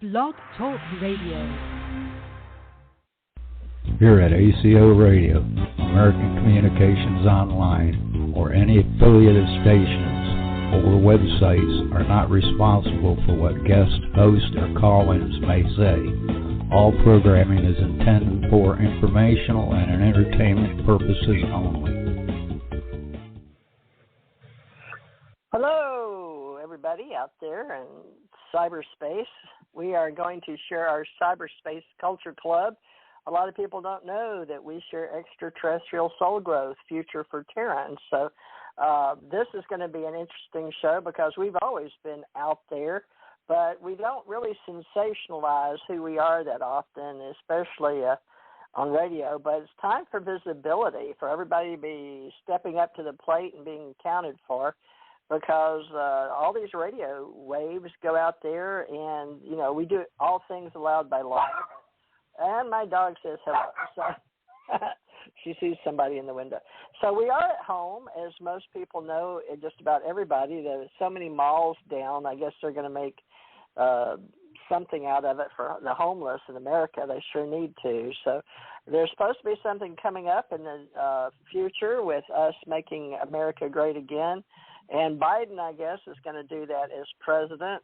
Blog Talk Radio. Here at ACO Radio, American Communications Online, or any affiliated stations or websites are not responsible for what guest hosts or call-ins may say. All programming is intended for informational and entertainment purposes only. Hello, everybody out there in cyberspace. We are going to share our Cyberspace Culture Club. A lot of people don't know that we share Extraterrestrial Soul Growth, Future for Terrans. So this is going to be an interesting show because we've always been out there, but we don't really sensationalize who we are that often, especially on radio. But it's time for visibility, for everybody to be stepping up to the plate and being accounted for, because all these radio waves go out there, and, you know, we do all things allowed by law. And my dog says hello. So she sees somebody in the window. So we are at home, as most people know, just about everybody. There's so many malls down. I guess they're going to make something out of it for the homeless in America. They sure need to. So there's supposed to be something coming up in the future with us making America great again. And Biden, I guess, is going to do that as president,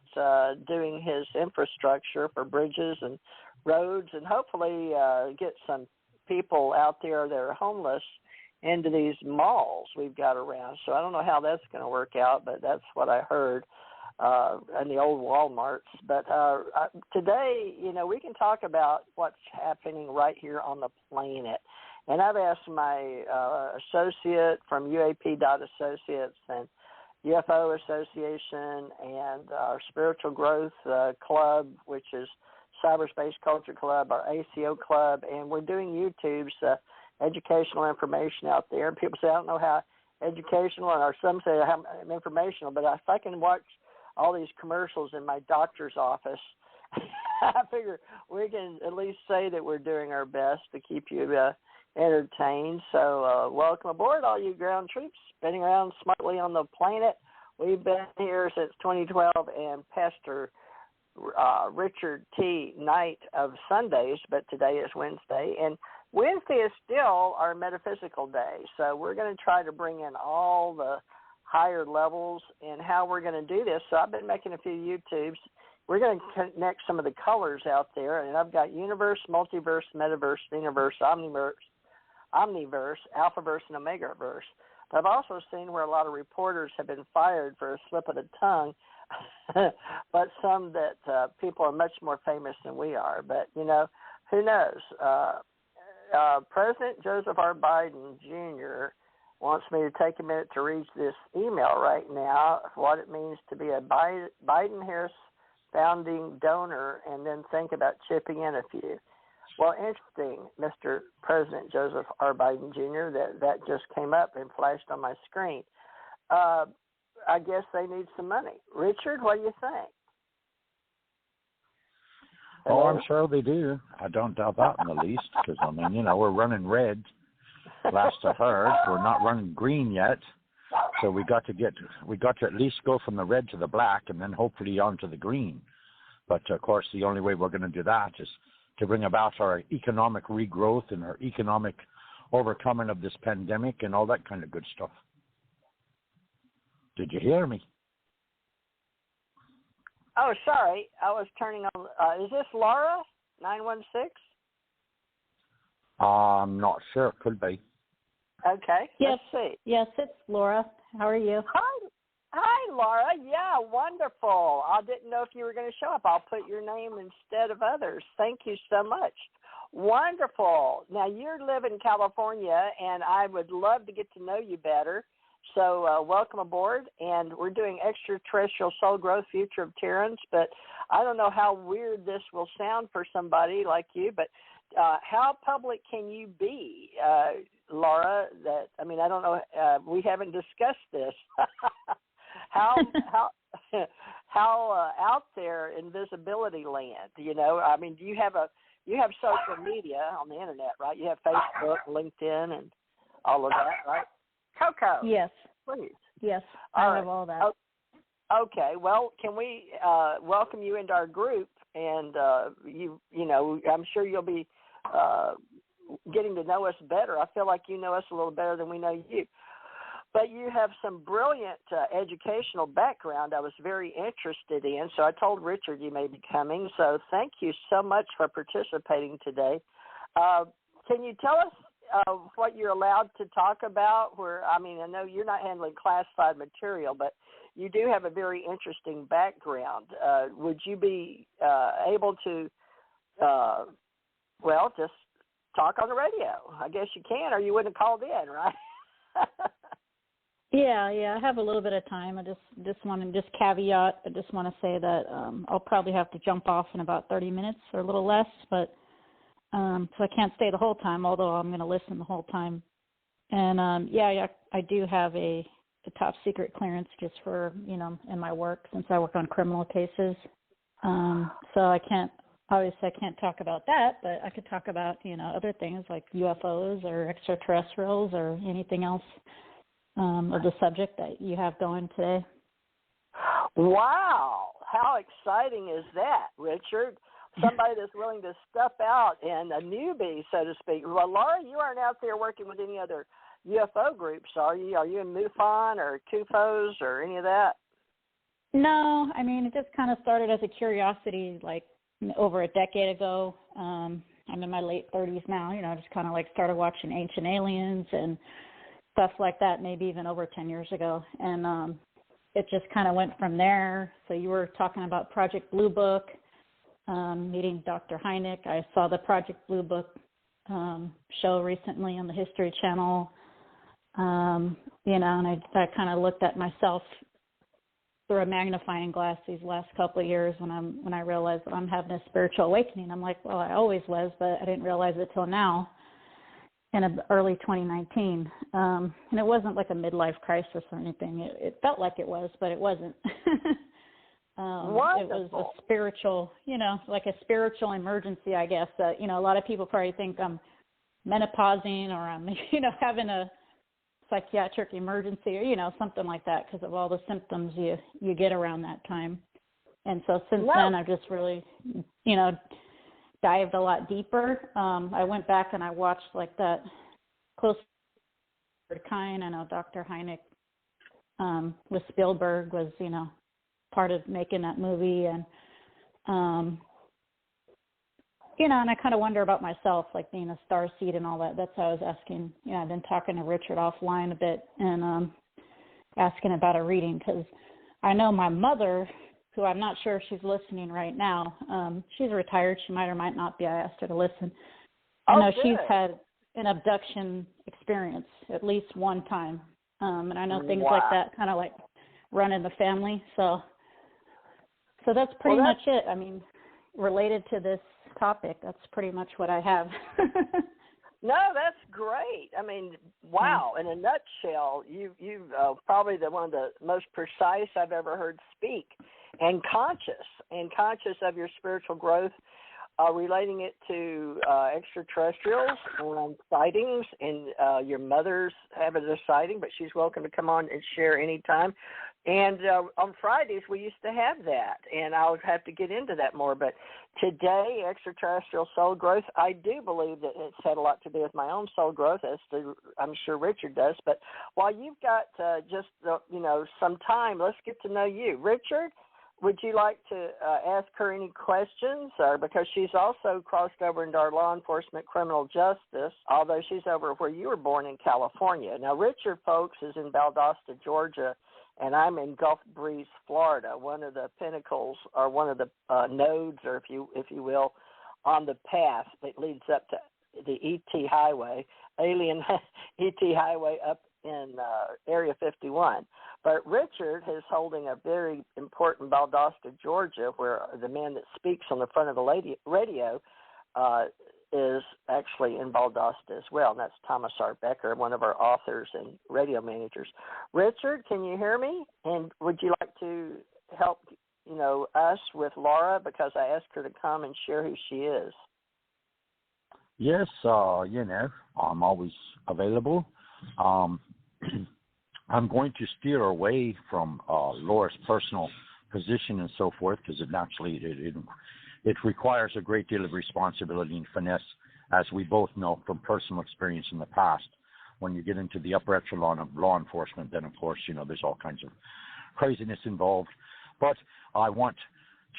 doing his infrastructure for bridges and roads, and hopefully get some people out there that are homeless into these malls we've got around. So I don't know how that's going to work out, but that's what I heard in the old Walmarts. But today, you know, we can talk about what's happening right here on the planet. And I've asked my associate from UAP Associates and UFO Association and our Spiritual Growth Club, which is Cyberspace Culture Club, our ACO Club, and we're doing YouTube's educational information out there. And people say, I don't know how educational, or some say how informational, but if I can watch all these commercials in my doctor's office, I figure we can at least say that we're doing our best to keep you entertained. So welcome aboard, all you ground troops spinning around smartly on the planet. We've been here since 2012, and Pastor Richard T. Night of Sundays, but today is Wednesday, and Wednesday is still our metaphysical day. So we're going to try to bring in all the higher levels and how we're going to do this. So I've been making a few YouTubes. We're going to connect some of the colors out there, and I've got universe, multiverse, metaverse, universe, omniverse, alphaverse, and omegaverse. But I've also seen where a lot of reporters have been fired for a slip of the tongue, but some that people are much more famous than we are. But, you know, who knows? President Joseph R. Biden, Jr. wants me to take a minute to read this email right now, what it means to be a Biden-Harris founding donor, and then think about chipping in a few. Well, interesting, Mr. President Joseph R. Biden, Jr., that just came up and flashed on my screen. I guess they need some money. Richard, what do you think? Oh, I'm sure they do. I don't doubt that in the least, because, I mean, you know, we're running red. Last I heard, we're not running green yet. So we got to at least go from the red to the black and then hopefully on to the green. But, of course, the only way we're going to do that is to bring about our economic regrowth and our economic overcoming of this pandemic and all that kind of good stuff. Did you hear me? Oh, sorry. I was turning on. Is this Laura, 916? I'm not sure. Could be. Okay. Yes. Let's see. Yes, it's Laura. How are you? Hi, Laura. Yeah, wonderful. I didn't know if you were going to show up. I'll put your name instead of others. Thank you so much. Wonderful. Now, you live in California, and I would love to get to know you better. So welcome aboard, and we're doing Extraterrestrial Soul Growth, Future of Terrans, but I don't know how weird this will sound for somebody like you, but how public can you be, Laura? I don't know. We haven't discussed this. how out there in visibility land? You know, I mean, you have social media on the internet, right? You have Facebook, LinkedIn, and all of that, right? Coco. Yes. Please. Yes, I have all that. Okay, well, can we welcome you into our group? And you know, I'm sure you'll be getting to know us better. I feel like you know us a little better than we know you. But you have some brilliant educational background I was very interested in, so I told Richard you may be coming. So thank you so much for participating today. Can you tell us what you're allowed to talk about? I know you're not handling classified material, but you do have a very interesting background. Would you be able to, just talk on the radio? I guess you can, or you wouldn't have called in, right? Yeah, I have a little bit of time. I just want to caveat. I just want to say that I'll probably have to jump off in about 30 minutes or a little less, but so I can't stay the whole time. Although I'm going to listen the whole time. And I do have a top secret clearance just for in my work, since I work on criminal cases. So I can't talk about that, but I could talk about other things like UFOs or extraterrestrials or anything else. Of the subject that you have going today. Wow. How exciting is that, Richard? Somebody that's willing to step out and a newbie, so to speak. Well, Laura, you aren't out there working with any other UFO groups, are you? Are you in MUFON or CUFOs or any of that? No, it just kind of started as a curiosity like over a decade ago. I'm in my late 30s now, just kind of like started watching Ancient Aliens and stuff like that, maybe even over 10 years ago. And it just kind of went from there. So you were talking about Project Blue Book, meeting Dr. Hynek. I saw the Project Blue Book show recently on the History Channel, and I kind of looked at myself through a magnifying glass these last couple of years when I realized that I'm having a spiritual awakening. I'm like, well, I always was, but I didn't realize it till now. In early 2019, and it wasn't like a midlife crisis or anything. It felt like it was, but it wasn't. It was a spiritual, like a spiritual emergency, I guess. A lot of people probably think I'm menopausing or I'm, having a psychiatric emergency or, something like that because of all the symptoms you get around that time. And so since then, I've just really, dived a lot deeper. I went back and I watched like that Close Kind. I know Dr. Hynek with Spielberg was, part of making that movie. And, and I kind of wonder about myself, like being a starseed and all that. That's why I was asking, I've been talking to Richard offline a bit and asking about a reading because I know my mother, who I'm not sure if she's listening right now. She's retired. She might or might not be. I asked her to listen. I know she's had an abduction experience at least one time. And I know things like that kind of like run in the family. So that's pretty much it. Related to this topic, that's pretty much what I have. No, that's great. Wow. In a nutshell, you've probably one of the most precise I've ever heard speak. And conscious of your spiritual growth, relating it to extraterrestrials and sightings, and your mother's having a sighting, but she's welcome to come on and share anytime. And on Fridays, we used to have that, and I'll have to get into that more. But today, extraterrestrial soul growth, I do believe that it's had a lot to do with my own soul growth, as I'm sure Richard does. But while you've got some time, let's get to know you. Richard, would you like to ask her any questions? Because she's also crossed over into our law enforcement criminal justice, although she's over where you were born in California. Now, Richard, folks, is in Valdosta, Georgia, and I'm in Gulf Breeze, Florida, one of the pinnacles or one of the nodes, or if you will, on the path that leads up to the ET Highway, alien ET Highway up in Area 51. But Richard is holding a very important Valdosta, Georgia, where the man that speaks on the front of the radio is actually in Valdosta as well, and that's Thomas R. Becker, one of our authors and radio managers. Richard, can you hear me? And would you like to help, us with Laura, because I asked her to come and share who she is? Yes, I'm always available. I'm going to steer away from Laura's personal position and so forth, because it requires a great deal of responsibility and finesse, as we both know from personal experience in the past. When you get into the upper echelon of law enforcement, then of course, there's all kinds of craziness involved. But I want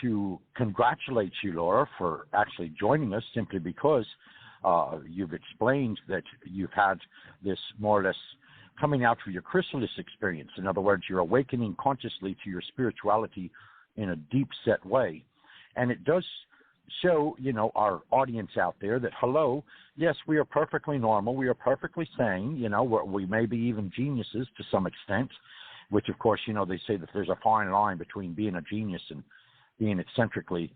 to congratulate you, Laura, for actually joining us, simply because you've explained that you've had this more or less coming out through your chrysalis experience. In other words, you're awakening consciously to your spirituality in a deep-set way. And it does show, our audience out there that, hello, yes, we are perfectly normal. We are perfectly sane. We may be even geniuses to some extent, which, of course, they say that there's a fine line between being a genius and being eccentrically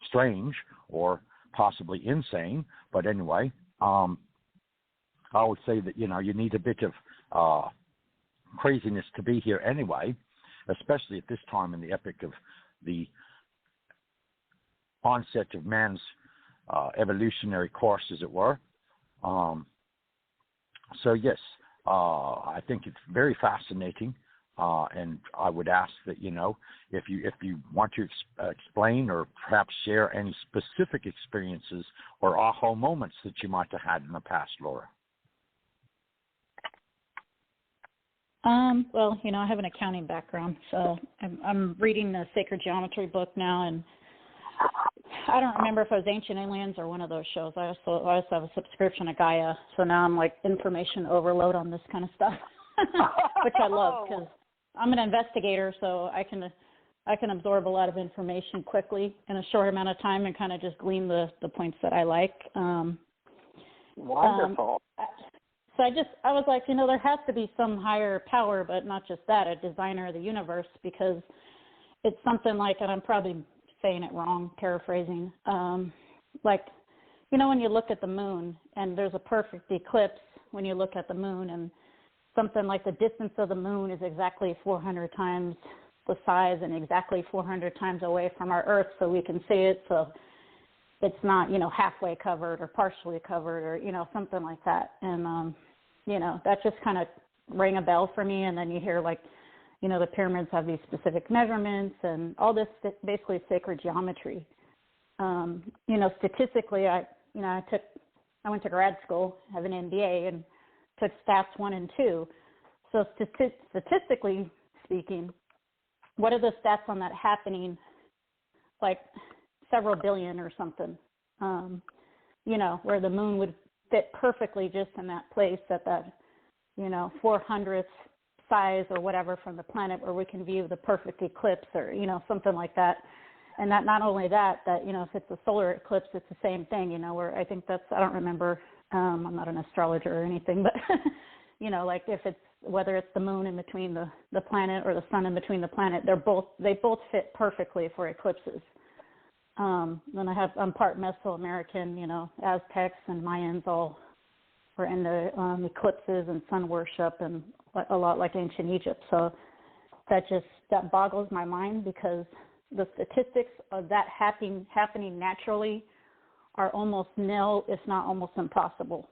strange or possibly insane. But anyway, I would say that, you need a bit of craziness to be here anyway, especially at this time in the epoch of the onset of man's evolutionary course, as it were. So yes, I think it's very fascinating, and I would ask that if you want to explain or perhaps share any specific experiences or aha moments that you might have had in the past, Laura. Well, I have an accounting background, so I'm reading the Sacred Geometry book now, and I don't remember if it was Ancient Aliens or one of those shows. I also have a subscription to Gaia, so now I'm like information overload on this kind of stuff, which I love, because I'm an investigator, so I can absorb a lot of information quickly in a short amount of time and kind of just glean the points that I like. Wonderful. So I was like, there has to be some higher power, but not just that, a designer of the universe, because it's something like, and I'm probably saying it wrong, paraphrasing, when you look at the moon and there's a perfect eclipse when you look at the moon, and something like the distance of the moon is exactly 400 times the size and exactly 400 times away from our Earth, so we can see it, so it's not, halfway covered or partially covered or, something like that. And, that just kind of rang a bell for me. And then you hear the pyramids have these specific measurements and all this basically sacred geometry. Statistically, I went to grad school, have an MBA, and took stats 1 and 2. So statistically speaking, what are the stats on that happening? Like several billion or something, where the moon would fit perfectly just in that place at that, 400th size or whatever from the planet, where we can view the perfect eclipse or, something like that. And that not only that, if it's a solar eclipse, it's the same thing, where I think I don't remember, I'm not an astrologer or anything, but, whether it's the moon in between the planet or the sun in between the planet, they both fit perfectly for eclipses. Then I'm part Mesoamerican, Aztecs and Mayans all were into eclipses and sun worship, and a lot like ancient Egypt. So that boggles my mind, because the statistics of that happening naturally are almost nil, if not almost impossible.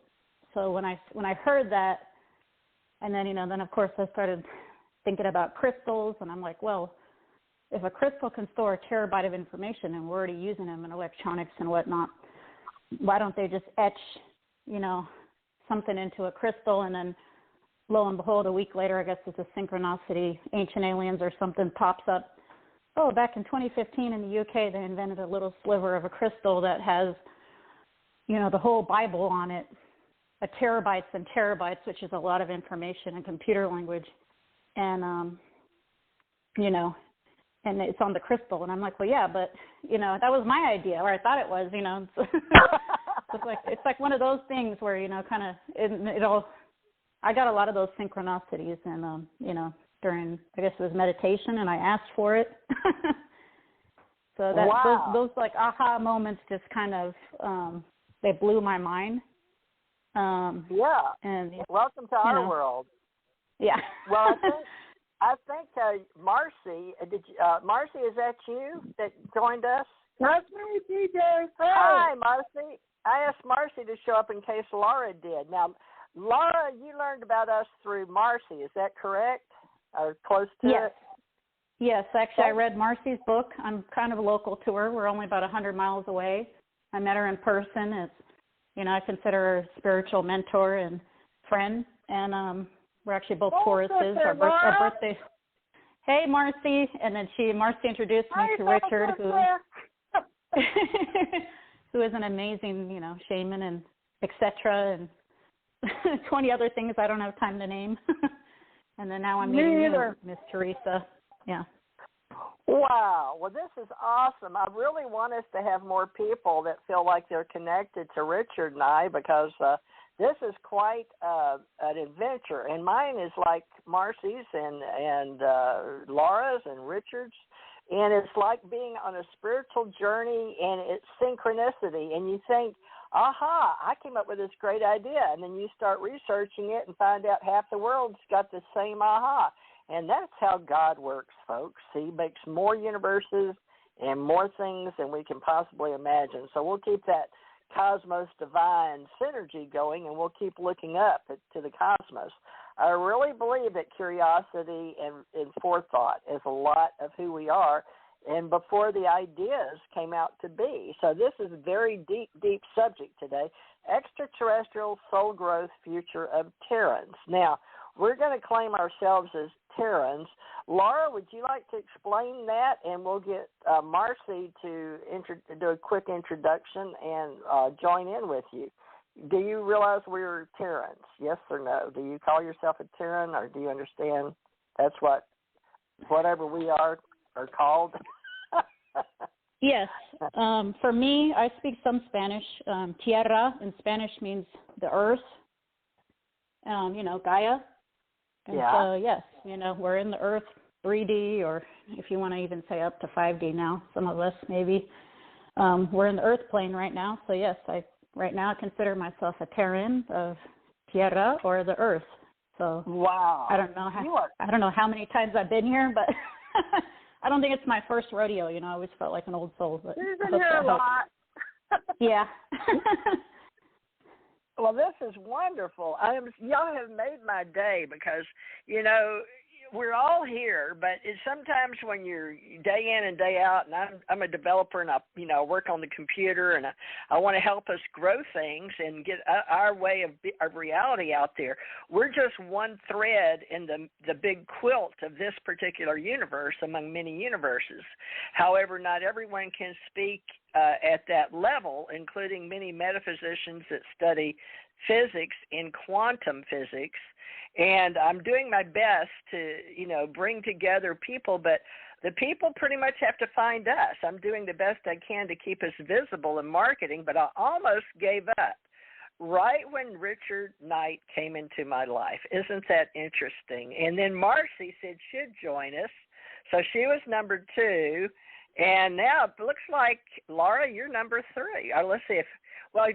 So when I heard that, and then then of course I started thinking about crystals, and I'm like, well, if a crystal can store a terabyte of information, and we're already using them in electronics and whatnot, why don't they just etch, something into a crystal, and then lo and behold, a week later, I guess it's a synchronicity, Ancient Aliens or something pops up. Oh, back in 2015 in the UK, they invented a little sliver of a crystal that has, the whole Bible on it, terabytes and terabytes, which is a lot of information in computer language. And, and it's on the crystal. And I'm like, well, yeah, but, that was my idea, or I thought it was, it's like one of those things where, kind of, it all, I got a lot of those synchronicities, and, during, I guess it was meditation, and I asked for it. So that, wow. those like aha moments just kind of, they blew my mind. Yeah. And welcome to our world. Yeah. Well, I think Marcy, Marcy, is that you that joined us? That's me, DJ. Hi, Marcy. I asked Marcy to show up in case Laura did. Now, Laura, you learned about us through Marcy. Is that correct? Or close to it? Yes, actually, I read Marcy's book. I'm kind of local to her. We're only about 100 miles away. I met her in person. As I consider her a spiritual mentor and friend. And we're actually both Tauruses. Our birthday. Hey, Marcy. And then Marcy introduced me to Richard, who is an amazing, shaman and etc. and 20 other things I don't have time to name. And then now I'm meeting you, Miss Teresa. Yeah. Wow. Well, this is awesome. I really want us to have more people that feel like they're connected to Richard and I, because this is quite an adventure. And mine is like Marcy's and Laura's and Richard's. And it's like being on a spiritual journey, and it's synchronicity. And you think, aha, I came up with this great idea. And then you start researching it and find out half the world's got the same aha. And that's how God works, folks. He makes more universes and more things than we can possibly imagine. So we'll keep that cosmos divine synergy going, and we'll keep looking up to the cosmos. I really believe that curiosity and forethought is a lot of who we are, and before the ideas came out to be. So this is a very deep, deep subject today, extraterrestrial soul growth future of Terrans. Now, we're going to claim ourselves as Terrans. Laura, would you like to explain that? And we'll get Marcy to do a quick introduction and join in with you. Do you realize we're Terrans? Yes or no? Do you call yourself a Terran, or do you understand that's whatever we are called? Yes. For me, I speak some Spanish. Tierra in Spanish means the earth, Gaia. And so, yes, we're in the earth 3D, or if you want to even say up to 5D now, some of us maybe. We're in the earth plane right now. So, yes, right now I consider myself a Terran of Tierra, or the earth. So wow. I don't know how many times I've been here, but I don't think it's my first rodeo. I always felt like an old soul. But you've been here a lot. Yeah. Well, this is wonderful. Y'all have made my day, because, we're all here, but it's sometimes when you're day in and day out, and I'm a developer, and I work on the computer, and I want to help us grow things and get our way of reality out there. We're just one thread in the big quilt of this particular universe among many universes. However, not everyone can speak at that level, including many metaphysicians that study physics and quantum physics. And I'm doing my best to, bring together people, but the people pretty much have to find us. I'm doing the best I can to keep us visible in marketing, but I almost gave up right when Richard Knight came into my life. Isn't that interesting? And then Marcy said she'd join us, so she was number 2. And now it looks like, Laura, you're number 3. Let's see if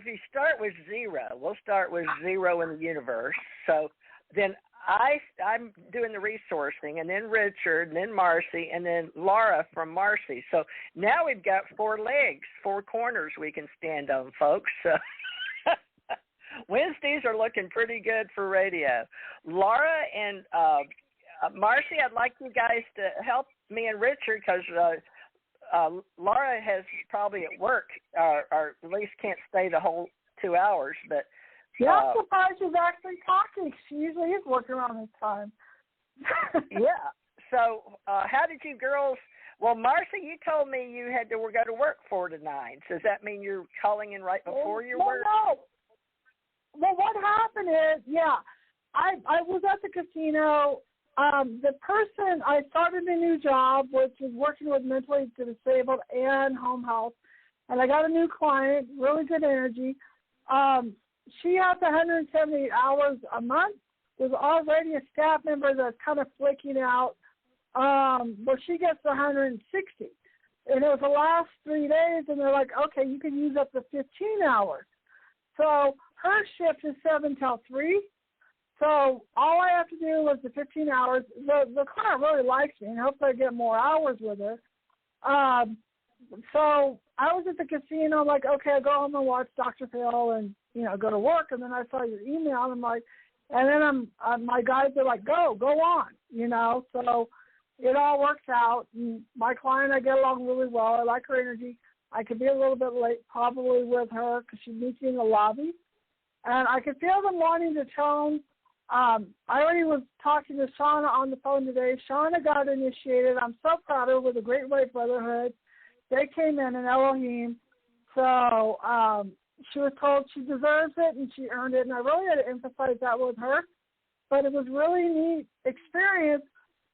you start with 0, we'll start with 0 in the universe. So then I'm doing the resourcing, and then Richard, and then Marcy, and then Laura from Marcy. So now we've got 4 legs, 4 corners we can stand on, folks. So Wednesdays are looking pretty good for radio. Laura and Marcy, I'd like you guys to help me and Richard, because Laura has probably at work, or at least can't stay the whole 2 hours, but yeah, I'm surprised she's actually talking. She usually is working around this time. Yeah. So how did you girls, well, Marcy, you told me you had to go to work 4 to 9. So does that mean you're calling in right before your work? No. Well, what happened is, I was at the casino. I started a new job, which is working with mentally disabled and home health, and I got a new client, really good energy. She has 178 hours a month. There's already a staff member that's kind of flicking out, but she gets 160. And it was the last 3 days, and they're like, okay, you can use up to 15 hours. So her shift is 7 till 3. So all I have to do is the 15 hours. The client really likes me, and hopefully I get more hours with her. so I was at the casino. I'm like, okay, I go home and watch Dr. Phil and, go to work. And then I saw your email, and I'm like, and then my guys are like, go on, So it all works out. And my client, I get along really well. I like her energy. I could be a little bit late probably with her because she meets me in the lobby. And I could feel them wanting to tone. I already was talking to Shauna on the phone today. Shauna got initiated. I'm so proud of her with the Great White Brotherhood. They came in Elohim. So she was told she deserves it and she earned it. And I really had to emphasize that with her. But it was really neat experience.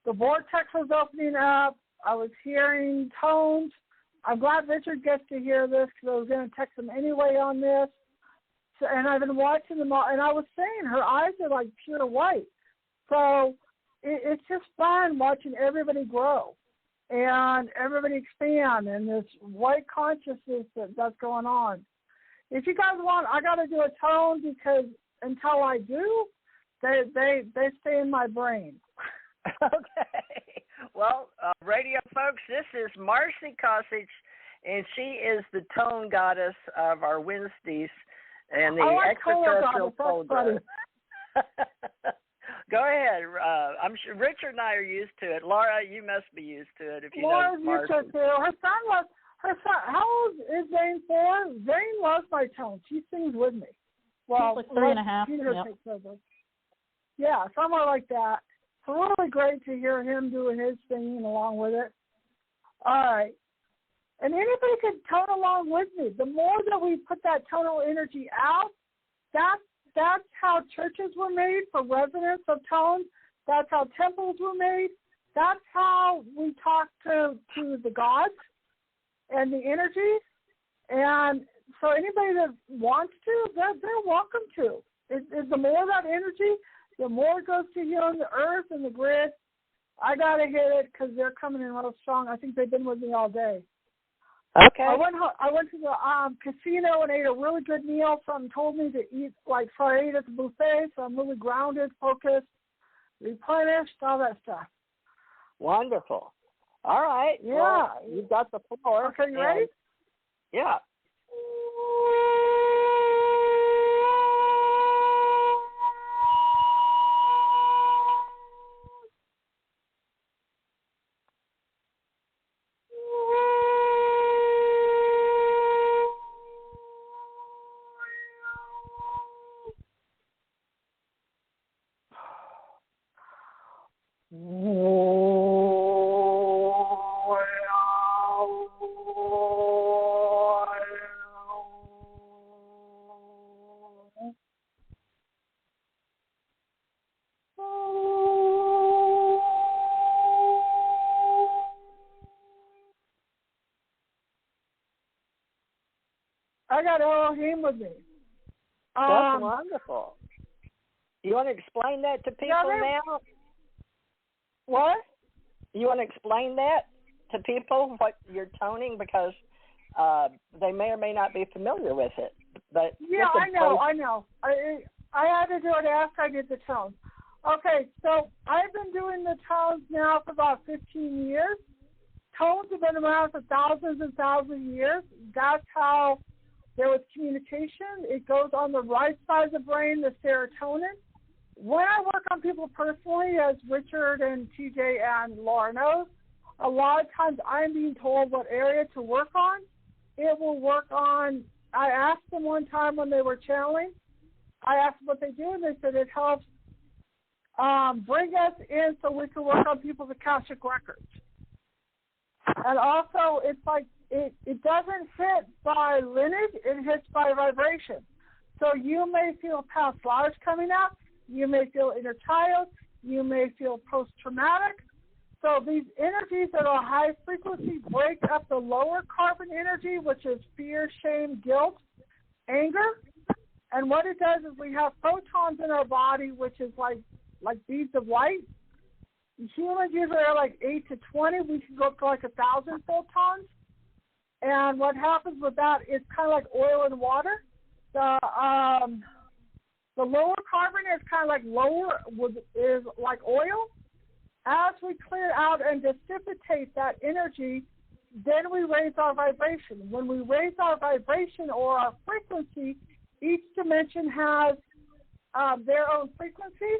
The vortex was opening up. I was hearing tones. I'm glad Richard gets to hear this because I was going to text him anyway on this. So, and I've been watching them all. And I was saying her eyes are like pure white. So it's just fun watching everybody grow and everybody expand and this white consciousness that's going on. If you guys want, I got to do a tone because until I do, they stay in my brain. Okay. Well, radio folks, this is Marcy Kosich, and she is the tone goddess of our Wednesdays and the extraterrestrial folder. Go ahead. I'm sure Richard and I are used to it. Laura, you must be used to it if you Laura's know used to it too. Her son, how old is Zane for? Zane loves my tone. She sings with me. Well, he's like 3.5. Peter takes over. Yeah, somewhere like that. It's really great to hear him doing his singing along with it. All right. And anybody can tone along with me. The more that we put that tonal energy out, that's how churches were made, for resonance of tones. That's how temples were made. That's how we talk to the gods and the energies. And so anybody that wants to, they're welcome to. The more of that energy, the more it goes to healing the earth and the grid. I got to hit it because they're coming in real strong. I think they've been with me all day. Okay. I went to the casino and ate a really good meal. Someone told me to eat, so I ate at the buffet, so I'm really grounded, focused, replenished, all that stuff. Wonderful. All right. Yeah. Well, you've got the floor. Okay, you ready? Yeah. I got Elohim with me. That's wonderful. You want to explain that to people now? What? You want to explain that to people, what you're toning, because they may or may not be familiar with it. But yeah, I know. I had to do it after I did the tones. Okay, so I've been doing the tones now for about 15 years. Tones have been around for thousands and thousands of years. That's how there was communication. It goes on the right side of the brain, the serotonin. When I work on people personally, as Richard and TJ and Laura knows, a lot of times I'm being told what area to work on. It will work on, I asked them one time when they were channeling, I asked them what they do, and they said it helps bring us in so we can work on people's Akashic records. And also, it's like, it doesn't hit by lineage, it hits by vibration. So you may feel past lives coming up, you may feel inner child, you may feel post-traumatic. So these energies that are high frequency break up the lower carbon energy, which is fear, shame, guilt, anger. And what it does is we have photons in our body, which is like beads of light. Humans usually are like 8 to 20. We can go up to like 1,000 photons. And what happens with that is kind of like oil and water. The lower carbon is kind of like is like oil. As we clear out and dissipate that energy, then we raise our vibration. When we raise our vibration or our frequency, each dimension has their own frequency,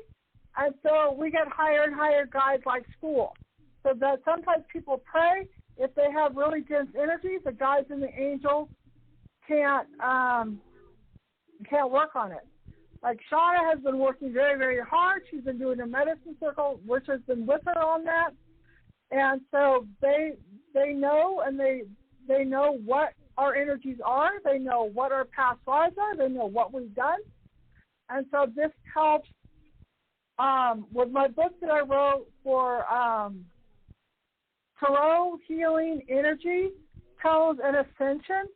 and so we get higher and higher guides like school. So that sometimes people pray. If they have really dense energy, the guides and the angels can't work on it. Like Shauna has been working very, very hard. She's been doing a medicine circle, which has been with her on that. And so they know, and they know what our energies are. They know what our past lives are. They know what we've done. And so this helps with my book that I wrote for Tarot Healing Energy, Tones and Ascension.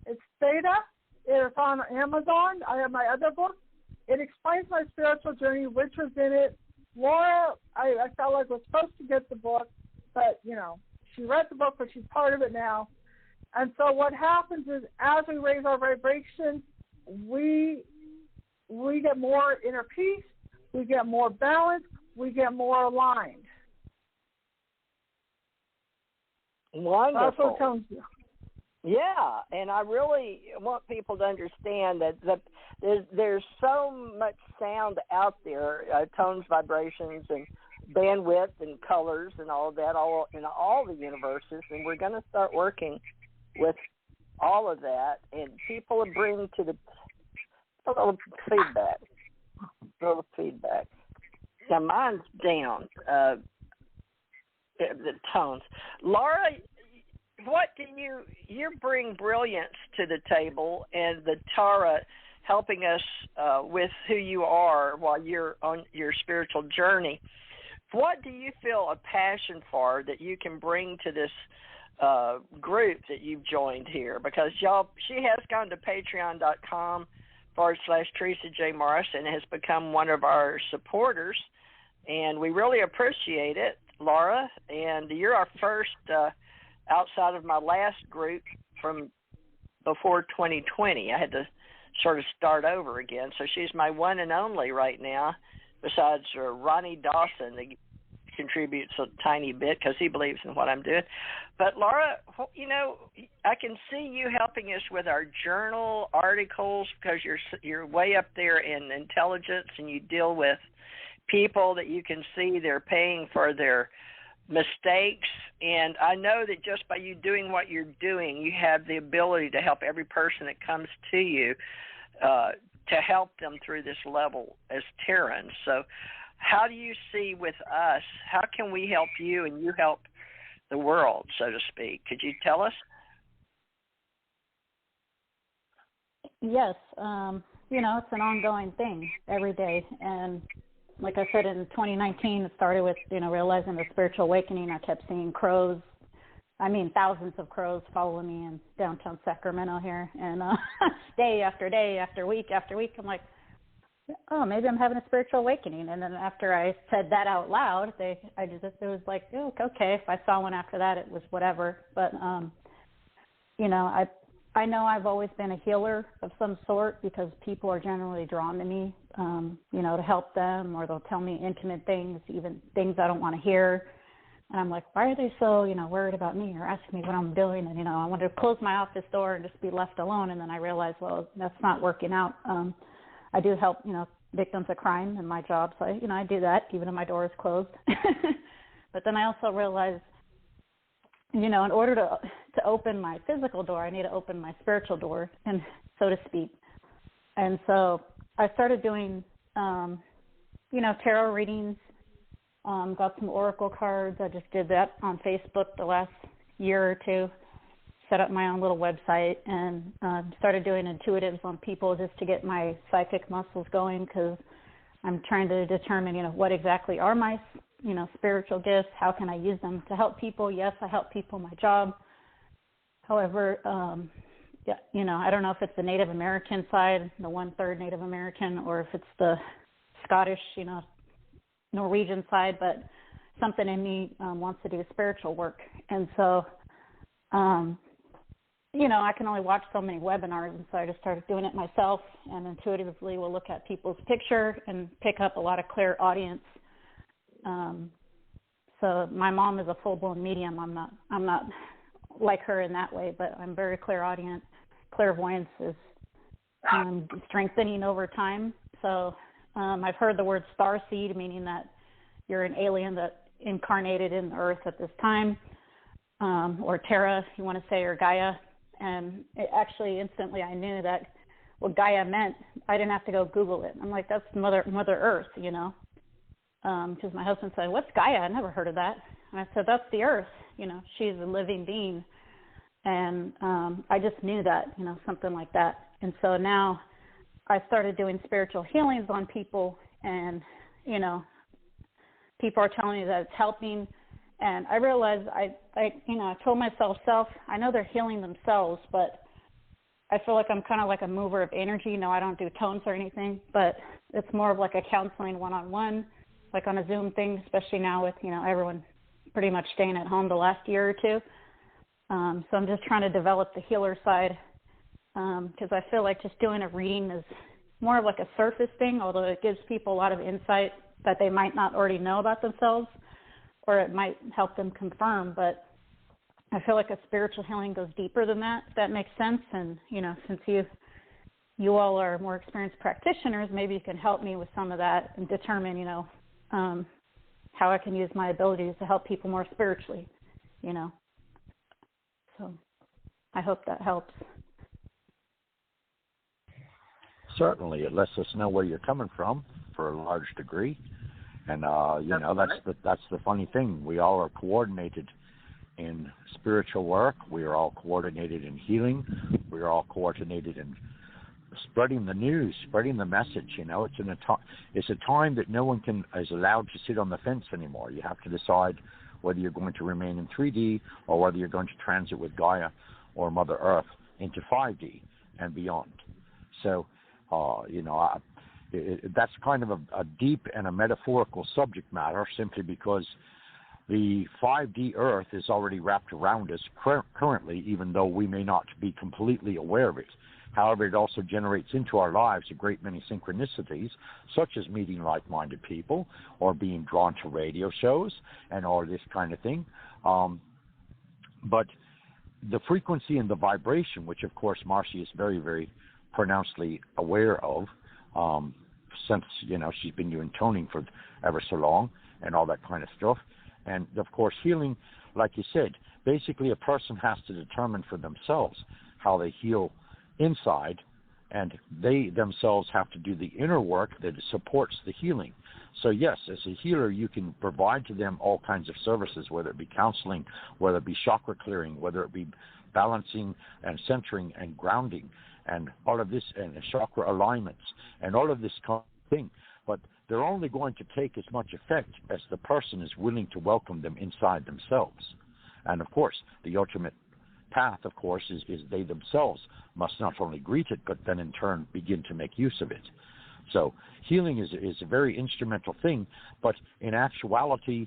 It's Theta. It's on Amazon. I have my other book. It explains my spiritual journey, which was in it. Laura, I felt like was supposed to get the book, but, you know, she read the book, but she's part of it now. And so what happens is as we raise our vibration, we get more inner peace, we get more balance, we get more aligned. Wonderful. That's what it tells you. Yeah, and I really want people to understand that there's so much sound out there, tones, vibrations, and bandwidth, and colors, and all of that, all in all the universes, and we're going to start working with all of that, and people bring to a little feedback. Now mine's down. The tones, Laura. What do you bring brilliance to the table, and the Tara helping us with who you are while you're on your spiritual journey. What do you feel a passion for that you can bring to this group that you've joined here? Because she has gone to patreon.com/Teresa J. Morris and has become one of our supporters, and we really appreciate it, Laura. And you're our first outside of my last group from before 2020. I had to sort of start over again. So she's my one and only right now, besides Ronnie Dawson, that contributes a tiny bit because he believes in what I'm doing. But, Laura, you know, I can see you helping us with our journal articles because you're way up there in intelligence, and you deal with people that you can see they're paying for their mistakes, and I know that just by you doing what you're doing, you have the ability to help every person that comes to you to help them through this level as Terrans. So how do you see with us, how can we help you and you help the world, so to speak? Could you tell us? Yes. You know, it's an ongoing thing every day, and like I said, in 2019, it started with, you know, realizing the spiritual awakening. I kept seeing crows. I mean, thousands of crows following me in downtown Sacramento here. And day after day, after week, I'm like, oh, maybe I'm having a spiritual awakening. And then after I said that out loud, it was like, oh, okay. If I saw one after that, it was whatever. But, you know, I know I've always been a healer of some sort because people are generally drawn to me, you know, to help them, or they'll tell me intimate things, even things I don't want to hear. And I'm like, why are they so, you know, worried about me or asking me what I'm doing? And, you know, I want to close my office door and just be left alone. And then I realized, well, that's not working out. I do help, you know, victims of crime in my job. So, I do that even if my door is closed. But then I also realized, you know, in order to open my physical door, I need to open my spiritual door, and so to speak. And so I started doing, you know, tarot readings, got some oracle cards. I just did that on Facebook the last year or two, set up my own little website, and started doing intuitives on people just to get my psychic muscles going, because I'm trying to determine, you know, what exactly are my, you know, spiritual gifts, how can I use them to help people. Yes, I help people in my job. However, yeah, you know, I don't know if it's the Native American side, the 1/3 Native American, or if it's the Scottish, you know, Norwegian side, but something in me wants to do spiritual work. And so, you know, I can only watch so many webinars, and so I just started doing it myself, and intuitively will look at people's picture and pick up a lot of clear audience. So my mom is a full-blown medium. I'm not like her in that way, but I'm very clairaudient. Clairvoyance is strengthening over time. So I've heard the word starseed, meaning that you're an alien that incarnated in the Earth at this time, or Terra, if you want to say, or Gaia. And it actually instantly I knew that what Gaia meant. I didn't have to go Google it. I'm like, that's Mother Earth, you know. Because my husband said, what's Gaia? I never heard of that. And I said, that's the Earth. You know, she's a living being. And I just knew that, you know, something like that. And so now I started doing spiritual healings on people, and, you know, people are telling me that it's helping. And I realized I told myself, I know they're healing themselves, but I feel like I'm kind of like a mover of energy. No, I don't do tones or anything, but it's more of like a counseling one-on-one, like on a Zoom thing, especially now with, you know, everyone pretty much staying at home the last year or two. So I'm just trying to develop the healer side, because I feel like just doing a reading is more of like a surface thing, although it gives people a lot of insight that they might not already know about themselves, or it might help them confirm. But I feel like a spiritual healing goes deeper than that, if that makes sense. And, you know, since you all are more experienced practitioners, maybe you can help me with some of that and determine, you know, how I can use my abilities to help people more spiritually, you know. So I hope that helps. Certainly, it lets us know where you're coming from for a large degree, and you know, that's the funny thing. We all are coordinated in spiritual work. We are all coordinated in healing. We are all coordinated in spreading the news, spreading the message. You know, it's a time that no one is allowed to sit on the fence anymore. You have to decide whether you're going to remain in 3D or whether you're going to transit with Gaia or Mother Earth into 5D and beyond. So, you know, that's kind of a deep and a metaphorical subject matter, simply because the 5D Earth is already wrapped around us currently, even though we may not be completely aware of it. However, it also generates into our lives a great many synchronicities, such as meeting like-minded people or being drawn to radio shows and all this kind of thing. But the frequency and the vibration, which, of course, Marcy is very, very pronouncedly aware of, since, you know, she's been doing toning for ever so long and all that kind of stuff. And, of course, healing, like you said, basically a person has to determine for themselves how they heal inside, and they themselves have to do the inner work that supports the healing. So, yes, as a healer, you can provide to them all kinds of services, whether it be counseling, whether it be chakra clearing, whether it be balancing and centering and grounding, and all of this, and chakra alignments, and all of this kind of thing. But they're only going to take as much effect as the person is willing to welcome them inside themselves. And, of course, the ultimate path, of course, is they themselves must not only greet it, but then in turn begin to make use of it. So healing is a very instrumental thing, but in actuality,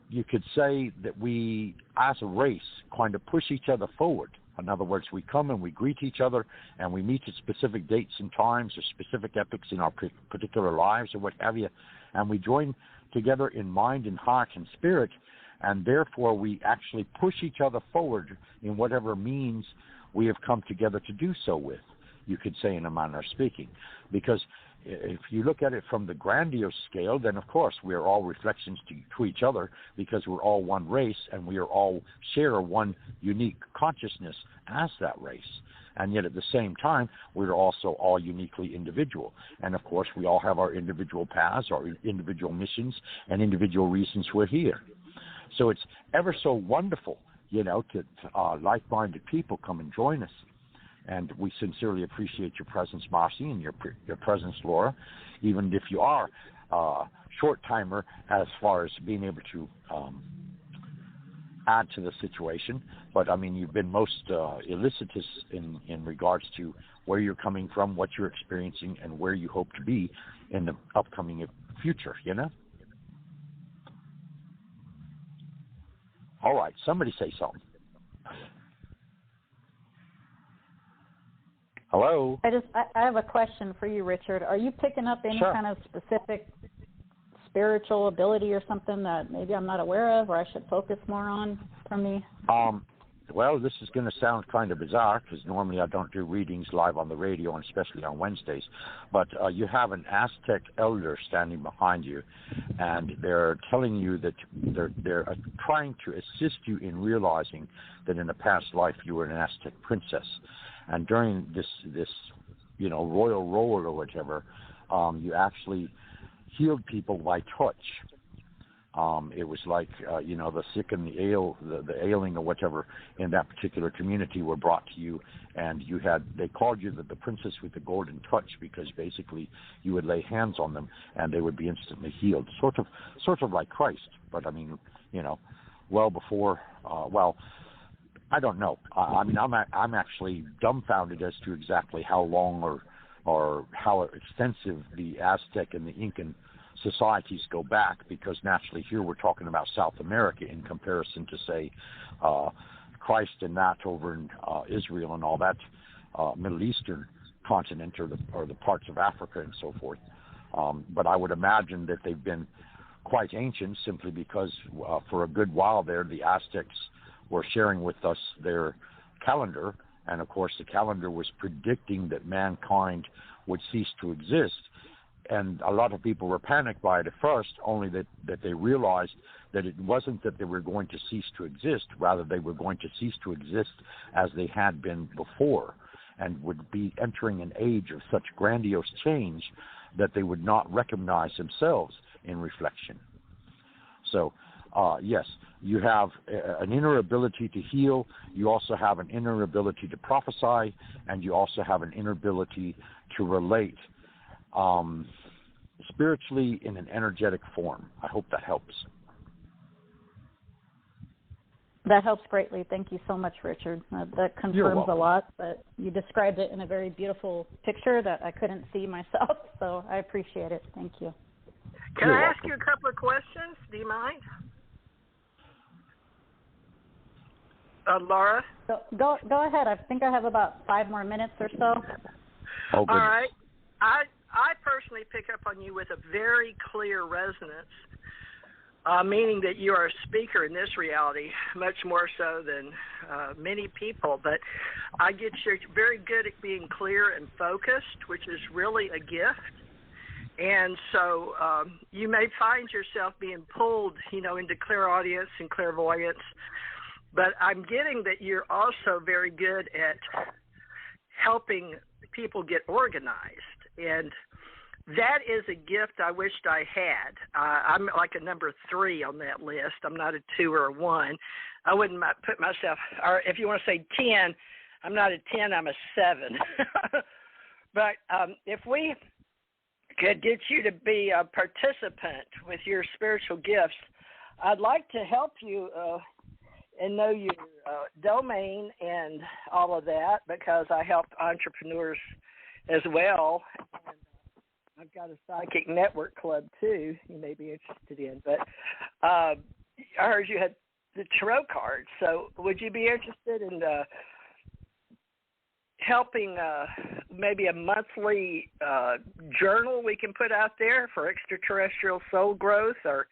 you could say that we, as a race, kind of push each other forward. In other words, we come and we greet each other, and we meet at specific dates and times or specific epochs in our particular lives or what have you, and we join together in mind and heart and spirit, and therefore we actually push each other forward in whatever means we have come together to do so with, you could say, in a manner of speaking. Because if you look at it from the grandiose scale, then of course we are all reflections to each other, because we're all one race and we are all share one unique consciousness as that race. And yet at the same time, we're also all uniquely individual. And of course, we all have our individual paths, our individual missions, and individual reasons we're here. So it's ever so wonderful, you know, to like-minded people come and join us. And we sincerely appreciate your presence, Marcy, and your presence, Laura, even if you are a short-timer as far as being able to add to the situation. But, I mean, you've been most elicitous in regards to where you're coming from, what you're experiencing, and where you hope to be in the upcoming future, you know? All right, somebody say something. Hello? I have a question for you, Richard. Are you picking up any kind of specific spiritual ability or something that maybe I'm not aware of or I should focus more on from me? well, this is going to sound kind of bizarre because normally I don't do readings live on the radio, and especially on Wednesdays. But you have an Aztec elder standing behind you, and they're telling you that they're trying to assist you in realizing that in a past life you were an Aztec princess, and during this royal role or whatever, you actually healed people by touch. It was like, the sick and the ailing or whatever in that particular community were brought to you, and they called you the princess with the golden touch, because basically you would lay hands on them and they would be instantly healed. Sort of like Christ, but I mean, well before, I don't know. I'm actually dumbfounded as to exactly how long or how extensive the Aztec and the Incan societies go back, because naturally here we're talking about South America in comparison to, say, Christ and that over in Israel and all that Middle Eastern continent or the parts of Africa and so forth. But I would imagine that they've been quite ancient, simply because for a good while there the Aztecs were sharing with us their calendar, and of course the calendar was predicting that mankind would cease to exist. And a lot of people were panicked by it at first, only that they realized that it wasn't that they were going to cease to exist, rather they were going to cease to exist as they had been before, and would be entering an age of such grandiose change that they would not recognize themselves in reflection. So, yes, you have an inner ability to heal, you also have an inner ability to prophesy, and you also have an inner ability to relate spiritually in an energetic form. I hope that helps. That helps greatly. Thank you so much, Richard. That confirms a lot, but you described it in a very beautiful picture that I couldn't see myself, so I appreciate it. Thank you. Can I ask you a couple of questions? Do you mind? Laura? Go ahead. I think I have about 5 more minutes or so. All right. I personally pick up on you with a very clear resonance, meaning that you are a speaker in this reality, much more so than many people. But I get you're very good at being clear and focused, which is really a gift. And so you may find yourself being pulled, into clairaudience and clairvoyance. But I'm getting that you're also very good at helping people get organized. And that is a gift I wished I had. I'm like a number 3 on that list. I'm not a 2 or a 1. I wouldn't put myself, or if you want to say 10, I'm not a 10, I'm a 7. But if we could get you to be a participant with your spiritual gifts, I'd like to help you and know your domain and all of that, because I help entrepreneurs as well. And I've got a psychic network club too you may be interested in. But I heard you had the tarot cards, so would you be interested in helping maybe a monthly journal we can put out there for extraterrestrial soul growth? Or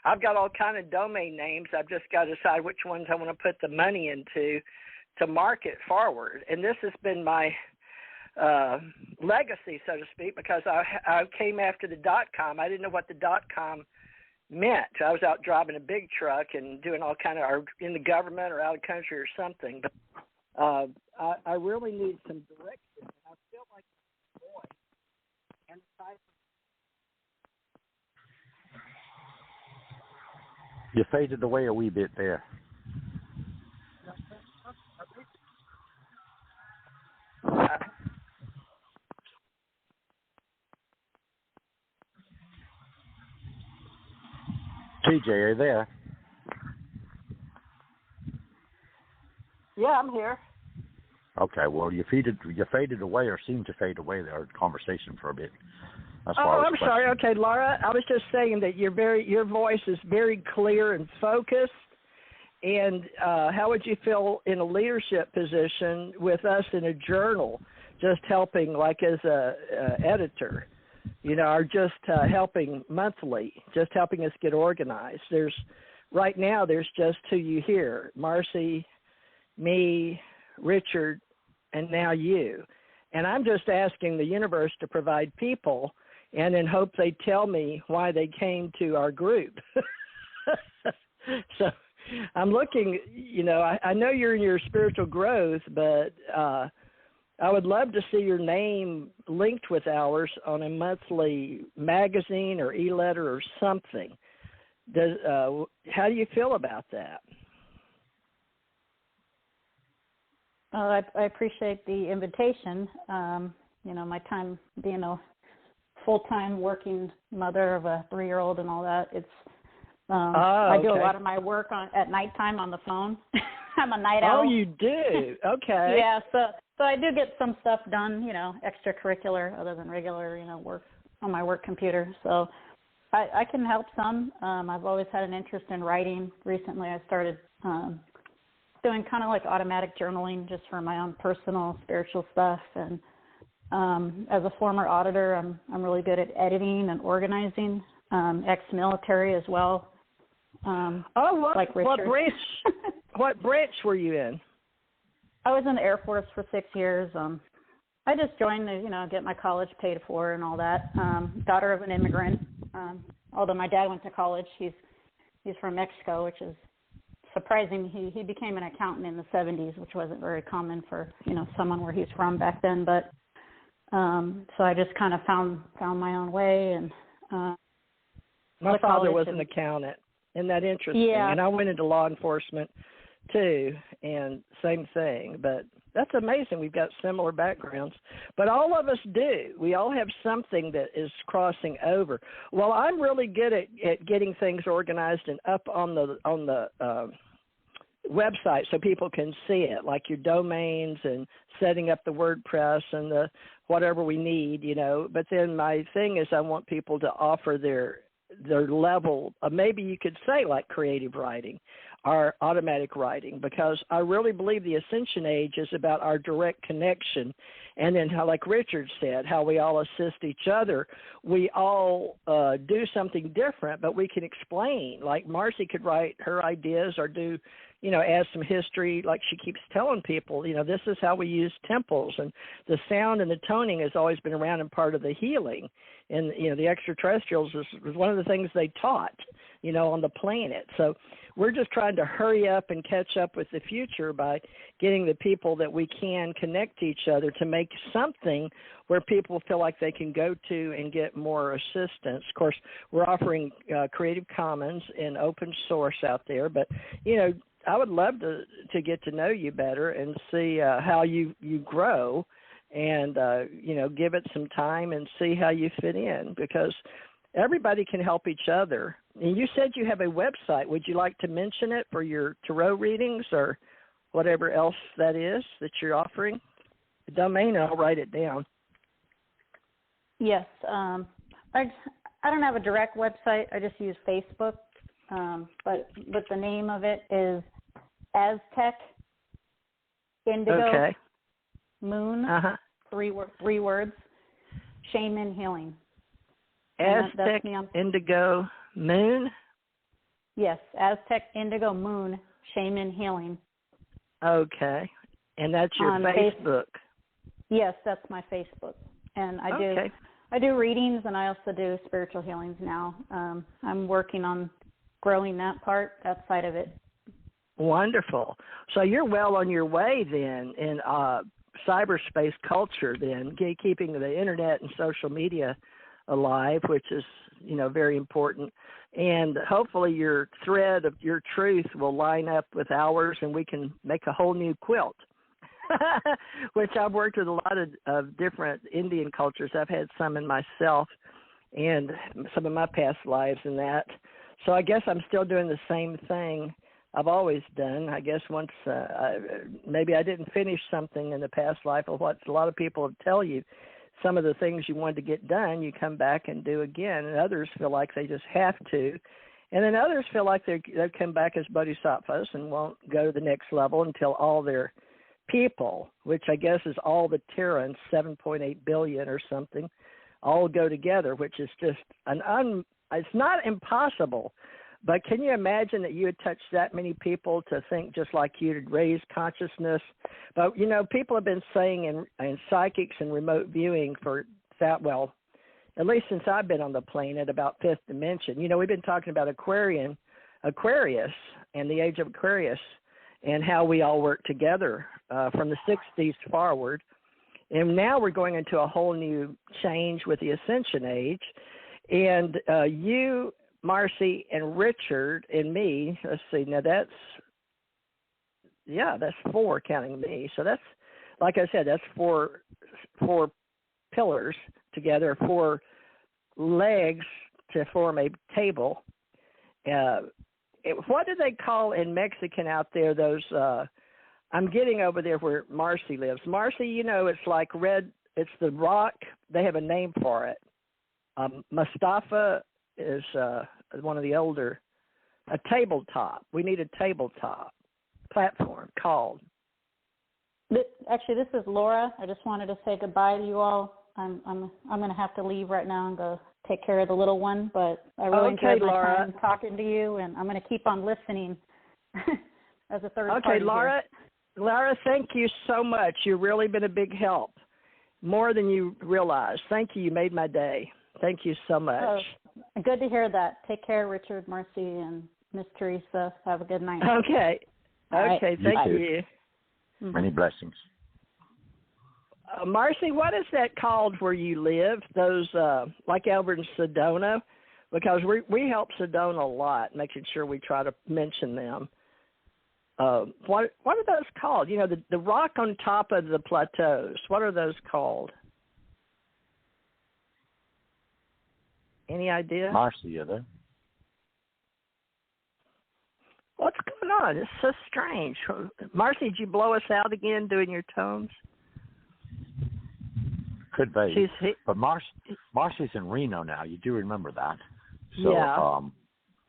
I've got all kind of domain names. I've just got to decide which ones I want to put the money into to market forward. And this has been my legacy, so to speak, because I came after the .com. I didn't know what the .com meant. I was out driving a big truck and doing all kind of, or in the government or out of country or something. But I really need some direction. I feel like a boy. And you faded away a wee bit there. TJ, are you there? Yeah, I'm here. Okay, well, you faded away, or seemed to fade away there, conversation for a bit. I'm sorry. Okay, Laura, I was just saying that your voice is very clear and focused. And how would you feel in a leadership position with us in a journal, just helping, like as a editor, or just helping monthly, just helping us get organized? Right now there's just 2 you hear, Marcy, me, Richard, and now you. And I'm just asking the universe to provide people and in hope they tell me why they came to our group. So I'm looking, I know you're in your spiritual growth, but I would love to see your name linked with ours on a monthly magazine or e-letter or something. How do you feel about that? Well, I appreciate the invitation. My time being a full-time working mother of a 3-year-old and all that, it's I do a lot of my work at nighttime on the phone. I'm a night owl. Oh, you do? Okay. Yeah, so I do get some stuff done, extracurricular other than regular, work on my work computer. So I can help some. I've always had an interest in writing. Recently I started doing kind of like automatic journaling just for my own personal spiritual stuff. And as a former auditor, I'm really good at editing and organizing, ex-military as well. What branch? What branch were you in? I was in the Air Force for 6 years. I just joined to, get my college paid for and all that. Daughter of an immigrant. Although my dad went to college, he's from Mexico, which is surprising. He became an accountant in the 70s, which wasn't very common for someone where he's from back then. But so I just kind of found my own way. And my father was an accountant. Isn't that interesting? Yeah. And I went into law enforcement too, and same thing. But that's amazing. We've got similar backgrounds, but all of us do. We all have something that is crossing over. Well, I'm really good at getting things organized and up on the website so people can see it, like your domains and setting up the WordPress and the whatever we need, But then my thing is I want people to offer their level of, maybe you could say like creative writing or automatic writing, because I really believe the Ascension Age is about our direct connection. And then how, like Richard said, how we all assist each other. We all do something different, but we can explain. Like Marcy could write her ideas or do, add some history, like she keeps telling people, this is how we use temples. And the sound and the toning has always been around and part of the healing. And, the extraterrestrials was one of the things they taught, on the planet. So we're just trying to hurry up and catch up with the future by getting the people that we can connect to each other to make something where people feel like they can go to and get more assistance. Of course, we're offering Creative Commons and open source out there, but, I would love to get to know you better and see how you grow and, give it some time and see how you fit in, because everybody can help each other. And you said you have a website. Would you like to mention it for your tarot readings or whatever else that is that you're offering? The domain, I'll write it down. Yes. I don't have a direct website. I just use Facebook. But the name of it is Aztec Indigo Moon, 3 words, Shaman Healing. Aztec Indigo Moon? Yes, Aztec Indigo Moon, Shaman Healing. Okay. And that's your Facebook? Yes, that's my Facebook. And I do readings, and I also do spiritual healings now. I'm working on growing that side of it. Wonderful. So you're well on your way then in cyberspace culture then, keeping the internet and social media alive, which is, very important. And hopefully your thread of your truth will line up with ours and we can make a whole new quilt, which I've worked with a lot of different Indian cultures. I've had some in myself and some of my past lives in that. So I guess I'm still doing the same thing I've always done. I guess once maybe I didn't finish something in the past life, or what a lot of people tell you, some of the things you wanted to get done, you come back and do again. And others feel like they just have to. And then others feel like they come back as bodhisattvas and won't go to the next level until all their people, which I guess is all the Terrans, 7.8 billion or something, all go together, which is just it's not impossible, But can you imagine that you had touched that many people to think just like you to raise consciousness? But, you know, people have been saying in psychics and remote viewing for that, well, at least since I've been on the planet, about fifth dimension. You know, we've been talking about Aquarius and the age of Aquarius and how we all work together from the 60s forward. And now we're going into a whole new change with the Ascension Age. And you, Marcy, and Richard, and me, let's see, now that's 4 counting me. So that's, like I said, that's four pillars together, 4 legs to form a table. What do they call in Mexican out there those, I'm getting over there where Marcy lives. Marcy, you know, it's like red, it's the rock, they have a name for it. Mustafa is one of the older, a tabletop. We need a tabletop platform called. Actually, this is Laura. I just wanted to say goodbye to you all. I'm going to have to leave right now and go take care of the little one, but I really enjoyed my time talking to you, and I'm going to keep on listening as a third party. Okay, Laura, thank you so much. You've really been a big help, more than you realize. Thank you. You made my day. Thank you so much. Oh, good to hear that. Take care, Richard, Marcy, and Miss Teresa. Have a good night. Okay. Okay, thank you. Mm-hmm. Many blessings. Marcy, what is that called where you live? Those, like over in Sedona? Because we help Sedona a lot, making sure we try to mention them. What are those called? You know, the rock on top of the plateaus. What are those called? Any idea? Marcy, you there? What's going on? It's so strange. Marcy, did you blow us out again doing your tones? Could be. But Marcy's in Reno now. You do remember that. So, yeah.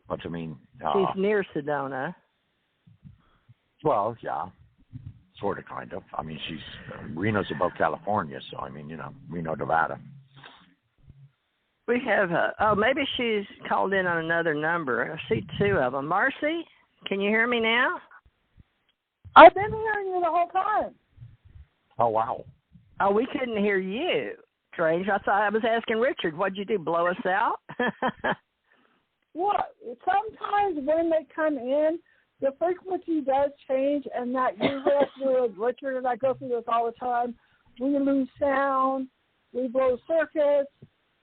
But I mean... she's near Sedona. Well, yeah. Sort of, kind of. I mean, Reno's above California, so, I mean, you know, Reno, Nevada. We have maybe she's called in on another number. I see 2 of them. Marcy, can you hear me now? I've been hearing you the whole time. Oh, wow. Oh, we couldn't hear you. Strange. I thought I was asking Richard, what'd you do, blow us out? Well, sometimes when they come in, the frequency does change, and that usually has to do with Richard, and I go through this all the time. We lose sound, we blow circuits,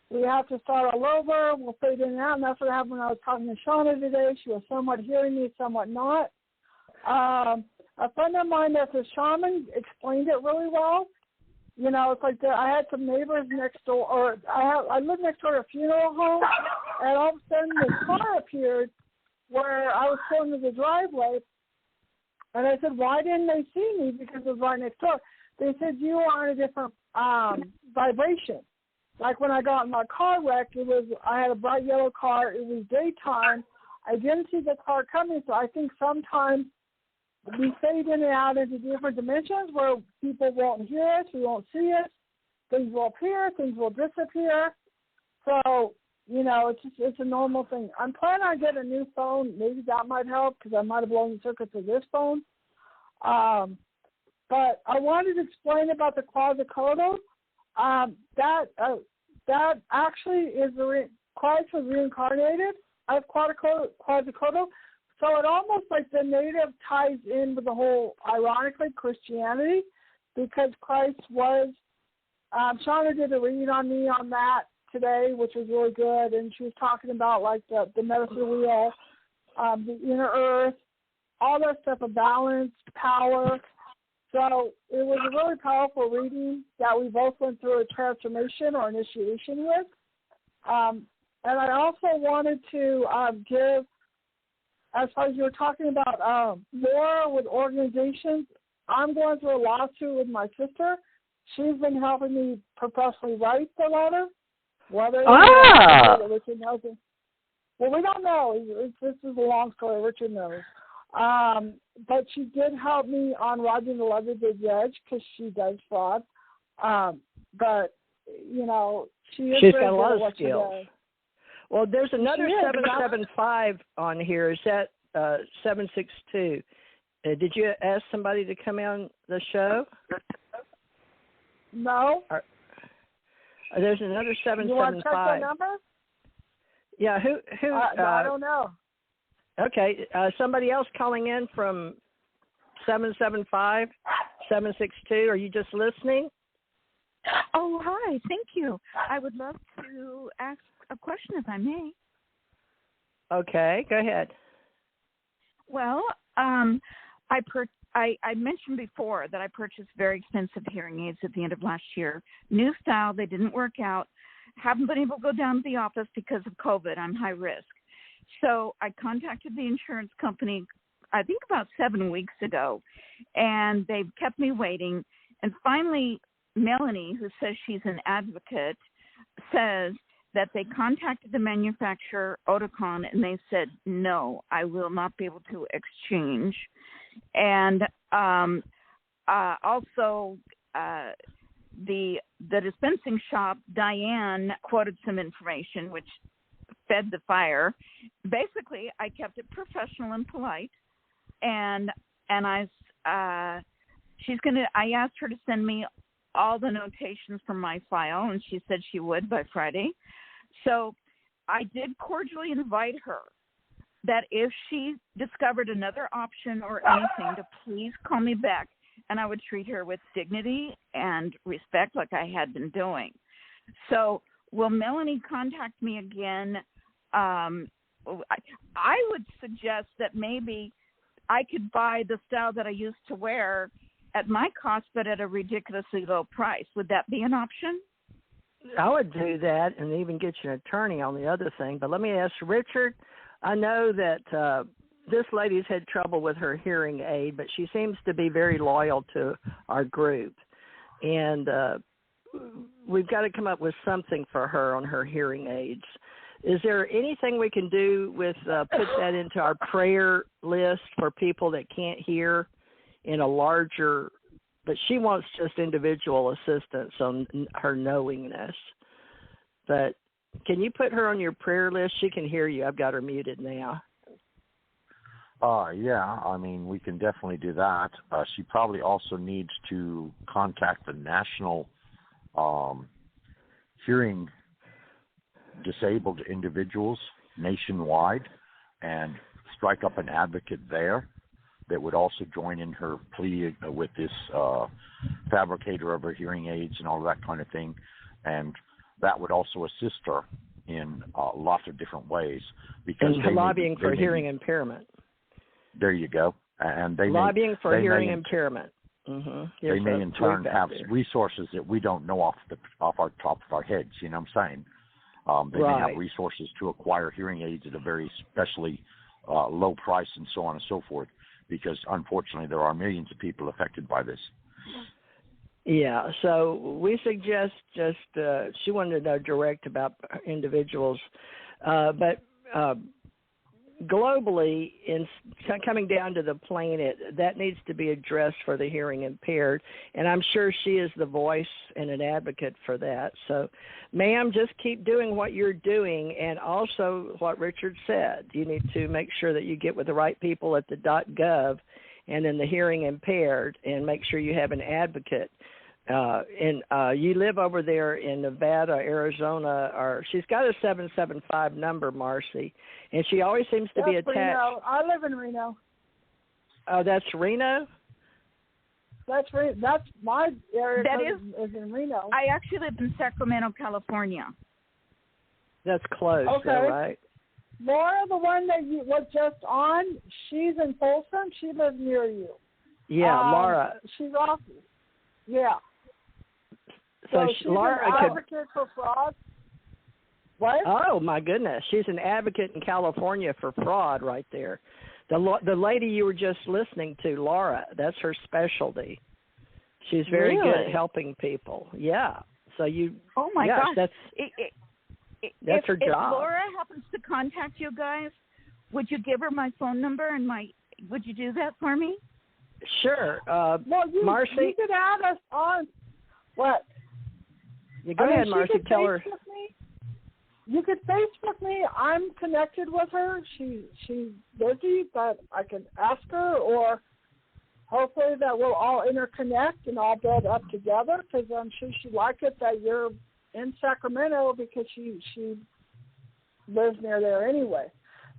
we have to start all over, we'll fade in and out, and that's what happened when I was talking to Shauna today. She was somewhat hearing me, somewhat not. A friend of mine that's a shaman explained it really well. You know, it's like I had some neighbors next door, or I lived next door to a funeral home, and all of a sudden this car appeared where I was pulling to the driveway, and I said, why didn't they see me? Because it was right next door. They said, you are on a different vibration. Like when I got in my car wreck, I had a bright yellow car, it was daytime, I didn't see the car coming, so I think sometimes we fade in and out into different dimensions where people won't hear us, we won't see us, things will appear, things will disappear. So, you know, it's a normal thing. I'm planning on getting a new phone. Maybe that might help because I might have blown the circuits of this phone. But I wanted to explain about the Quetzalcoatl. That actually is Christ was reincarnated as Quetzalcoatl. So it almost like the native ties in with the whole, ironically, Christianity, because Christ was, Shauna did a read on me on that today, which was really good, and she was talking about like the medicine wheel, the inner earth, all that stuff, a balance, power. So it was a really powerful reading that we both went through a transformation or initiation with. And I also wanted to give, as far as you were talking about more with organizations, I'm going through a lawsuit with my sister. She's been helping me professionally write the letter. Whether Richard knows it. Well, we don't know. This is a long story. Richard knows. But she did help me on writing the letter to the judge because she does fraud. But, you know, she's got a lot of skills. Well, there's another She is. 775 on here. Is that 762? Did you ask somebody to come on the show? No. There's another 775. You want to check that number? Yeah, who? No, I don't know. Okay, somebody else calling in from 775, 762. Are you just listening? Oh, hi. Thank you. I would love to ask a question, if I may. Okay, go ahead. Well, I mentioned before that I purchased very expensive hearing aids at the end of last year. New style. They didn't work out. Haven't been able to go down to the office because of COVID. I'm high risk. So I contacted the insurance company, I think about 7 weeks ago, and they've kept me waiting. And finally, Melanie, who says she's an advocate, says that they contacted the manufacturer, Oticon, and they said, no, I will not be able to exchange. And also the dispensing shop, Diane, quoted some information, which fed the fire. Basically, I kept it professional and polite, and I asked her to send me all the notations from my file, and she said she would by Friday. So I did cordially invite her that if she discovered another option or anything, to please call me back, and I would treat her with dignity and respect like I had been doing. So will Melanie contact me again? I would suggest that maybe I could buy the style that I used to wear at my cost, but at a ridiculously low price. Would that be an option? I would do that and even get you an attorney on the other thing. But let me ask Richard. I know that this lady's had trouble with her hearing aid, but she seems to be very loyal to our group. And we've got to come up with something for her on her hearing aids. Is there anything we can do with put that into our prayer list for people that can't hear in a larger, but she wants just individual assistance on her knowingness. But can you put her on your prayer list? She can hear you. I've got her muted now. Yeah, I mean, we can definitely do that. She probably also needs to contact the National Hearing Disabled Individuals nationwide and strike up an advocate there that would also join in her plea with this fabricator of her hearing aids and all that kind of thing. And that would also assist her in lots of different ways. Because lobbying for hearing impairment. There you go. And they lobbying for hearing impairment. Mm-hmm. They may in turn have resources that we don't know off our top of our heads. You know what I'm saying? They may have resources to acquire hearing aids at a very specially low price and so on and so forth, because unfortunately there are millions of people affected by this. Yeah, so we suggest just, she wanted to know direct about individuals, but globally, in coming down to the planet, that needs to be addressed for the hearing impaired, and I'm sure she is the voice and an advocate for that. So, ma'am, just keep doing what you're doing, and also what Richard said. You need to make sure that you get with the right people at the .gov and then the hearing impaired, and make sure you have an advocate. You live over there in Nevada, Arizona, or she's got a 775 number, Marcy, and she always seems to be attached. Reno. I live in Reno. Oh, that's Reno? That's my area. That is in Reno. I actually live in Sacramento, California. That's close, okay. Though, right? Laura, the one that you was just on, she's in Folsom. She lives near you. Yeah, Laura. She's off. Yeah. So she's Laura an advocate for fraud. What? Oh my goodness, she's an advocate in California for fraud right there. The lady you were just listening to, Laura, that's her specialty. She's very good at helping people. Yeah. So you. Oh my gosh. That's her job. If Laura happens to contact you guys, would you give her my phone number and would you do that for me? Sure. Marcy, you could add us on. What? Yeah, go ahead, Marcy. Tell her. You could Facebook me. I'm connected with her. She's busy, but I can ask her, or hopefully that we'll all interconnect and all build up together, because I'm sure she'd like it that you're in Sacramento, because she lives near there anyway.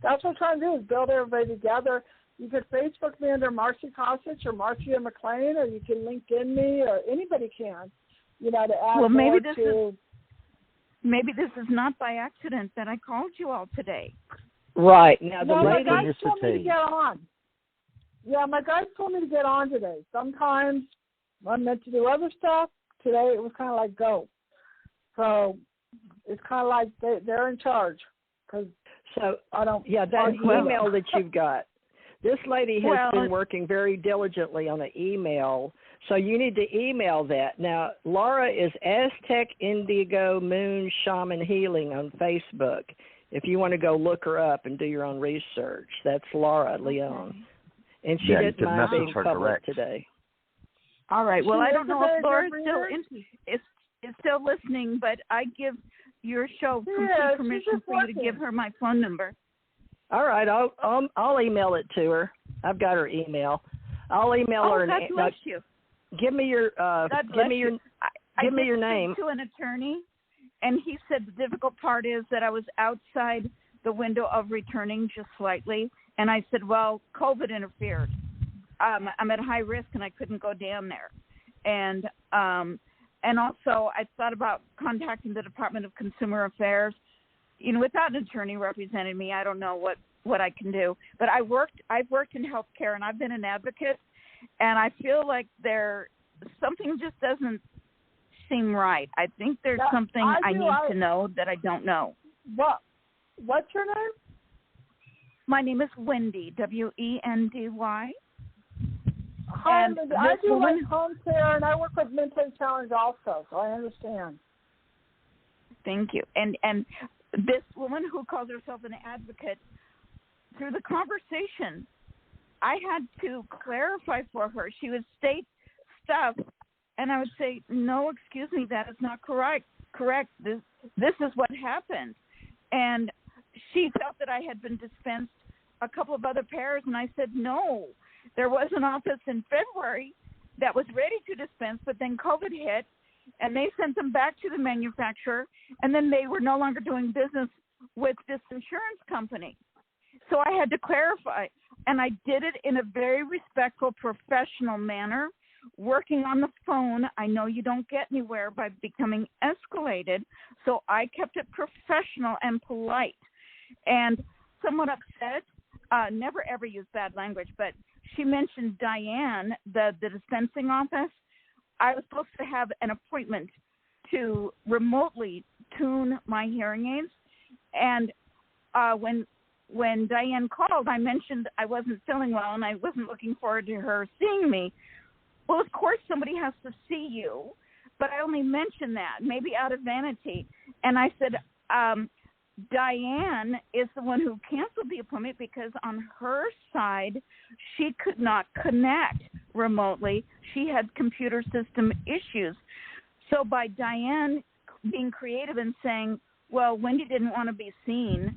That's what I'm trying to do, is build everybody together. You could Facebook me under Marcy Kosich or Marcia McLean, or you can LinkedIn me, or anybody can, to add well, more to. Maybe this is not by accident that I called you all today. Right. Now, the my lady... guys told me to get on. Yeah, my guys told me to get on today. Sometimes I'm meant to do other stuff. Today it was kind of like go. So it's kind of like they're in charge. So, I don't... Yeah, that email that you've got. This lady has been working very diligently on an email, so you need to email that. Now, Laura is Aztec Indigo Moon Shaman Healing on Facebook. If you want to go look her up and do your own research, that's Laura Leon. And she didn't mind being public today. All right. Well, I don't know if Laura's is still listening, but I give your show complete permission for you to give her my phone number. All right, I'll email it to her. I've got her email. I'll email her. God bless you. Give me your give me your name. To an attorney, and he said the difficult part is that I was outside the window of returning just slightly, and I said, well, COVID interfered. I'm at high risk, and I couldn't go down there, and also I thought about contacting the Department of Consumer Affairs. Without an attorney representing me, I don't know what I can do. But I've worked in healthcare, and I've been an advocate, and I feel like something just doesn't seem right. I think there's something I need to know that I don't know. What's your name? My name is Wendy, Wendy. I do like home care, and I work with mentally challenged also, so I understand. Thank you. And this woman who calls herself an advocate, through the conversation, I had to clarify for her. She would state stuff, and I would say, no, excuse me, that is not correct. This is what happened. And she felt that I had been dispensed a couple of other pairs, and I said, no. There was an office in February that was ready to dispense, but then COVID hit, and they sent them back to the manufacturer, and then they were no longer doing business with this insurance company. So I had to clarify, and I did it in a very respectful, professional manner, working on the phone. I know you don't get anywhere by becoming escalated, so I kept it professional and polite. And somewhat upset, never ever use bad language, but she mentioned Diane, the dispensing office. I was supposed to have an appointment to remotely tune my hearing aids. And when Diane called, I mentioned I wasn't feeling well and I wasn't looking forward to her seeing me. Well, of course, somebody has to see you, but I only mentioned that, maybe out of vanity. And I said, Diane is the one who canceled the appointment because on her side, she could not connect remotely. She had computer system issues. So by Diane being creative and saying, well, Wendy didn't want to be seen,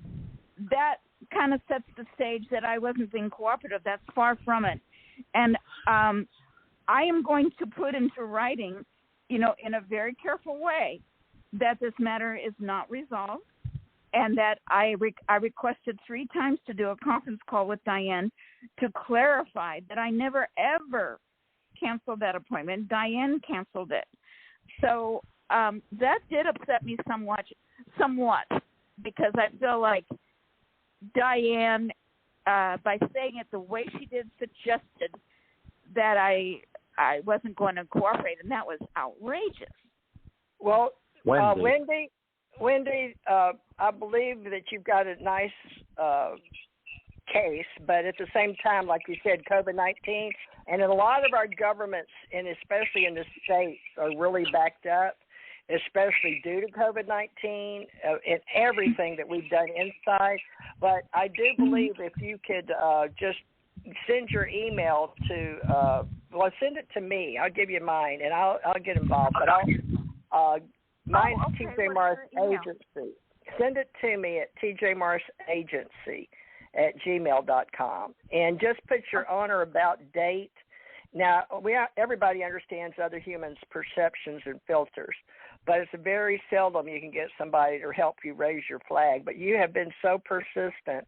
that kind of sets the stage that I wasn't being cooperative. That's far from it. And I am going to put into writing, in a very careful way, that this matter is not resolved, and that I requested 3 times to do a conference call with Diane to clarify that I never, ever canceled that appointment. Diane canceled it. So that did upset me somewhat, because I feel like Diane, by saying it the way she did, suggested that I wasn't going to cooperate, and that was outrageous. Well, Wendy, I believe that you've got a nice case, but at the same time, like you said, COVID-19, and a lot of our governments, and especially in the states, are really backed up, especially due to COVID-19 and everything that we've done inside. But I do believe if you could just send your email to, send it to me. I'll give you mine, and I'll get involved. But mine's TJ Morris Agency. send it to me at tjmorrisagency@gmail.com, and just put your on or about date. Now, everybody understands other humans' perceptions and filters, but it's very seldom you can get somebody to help you raise your flag. But you have been so persistent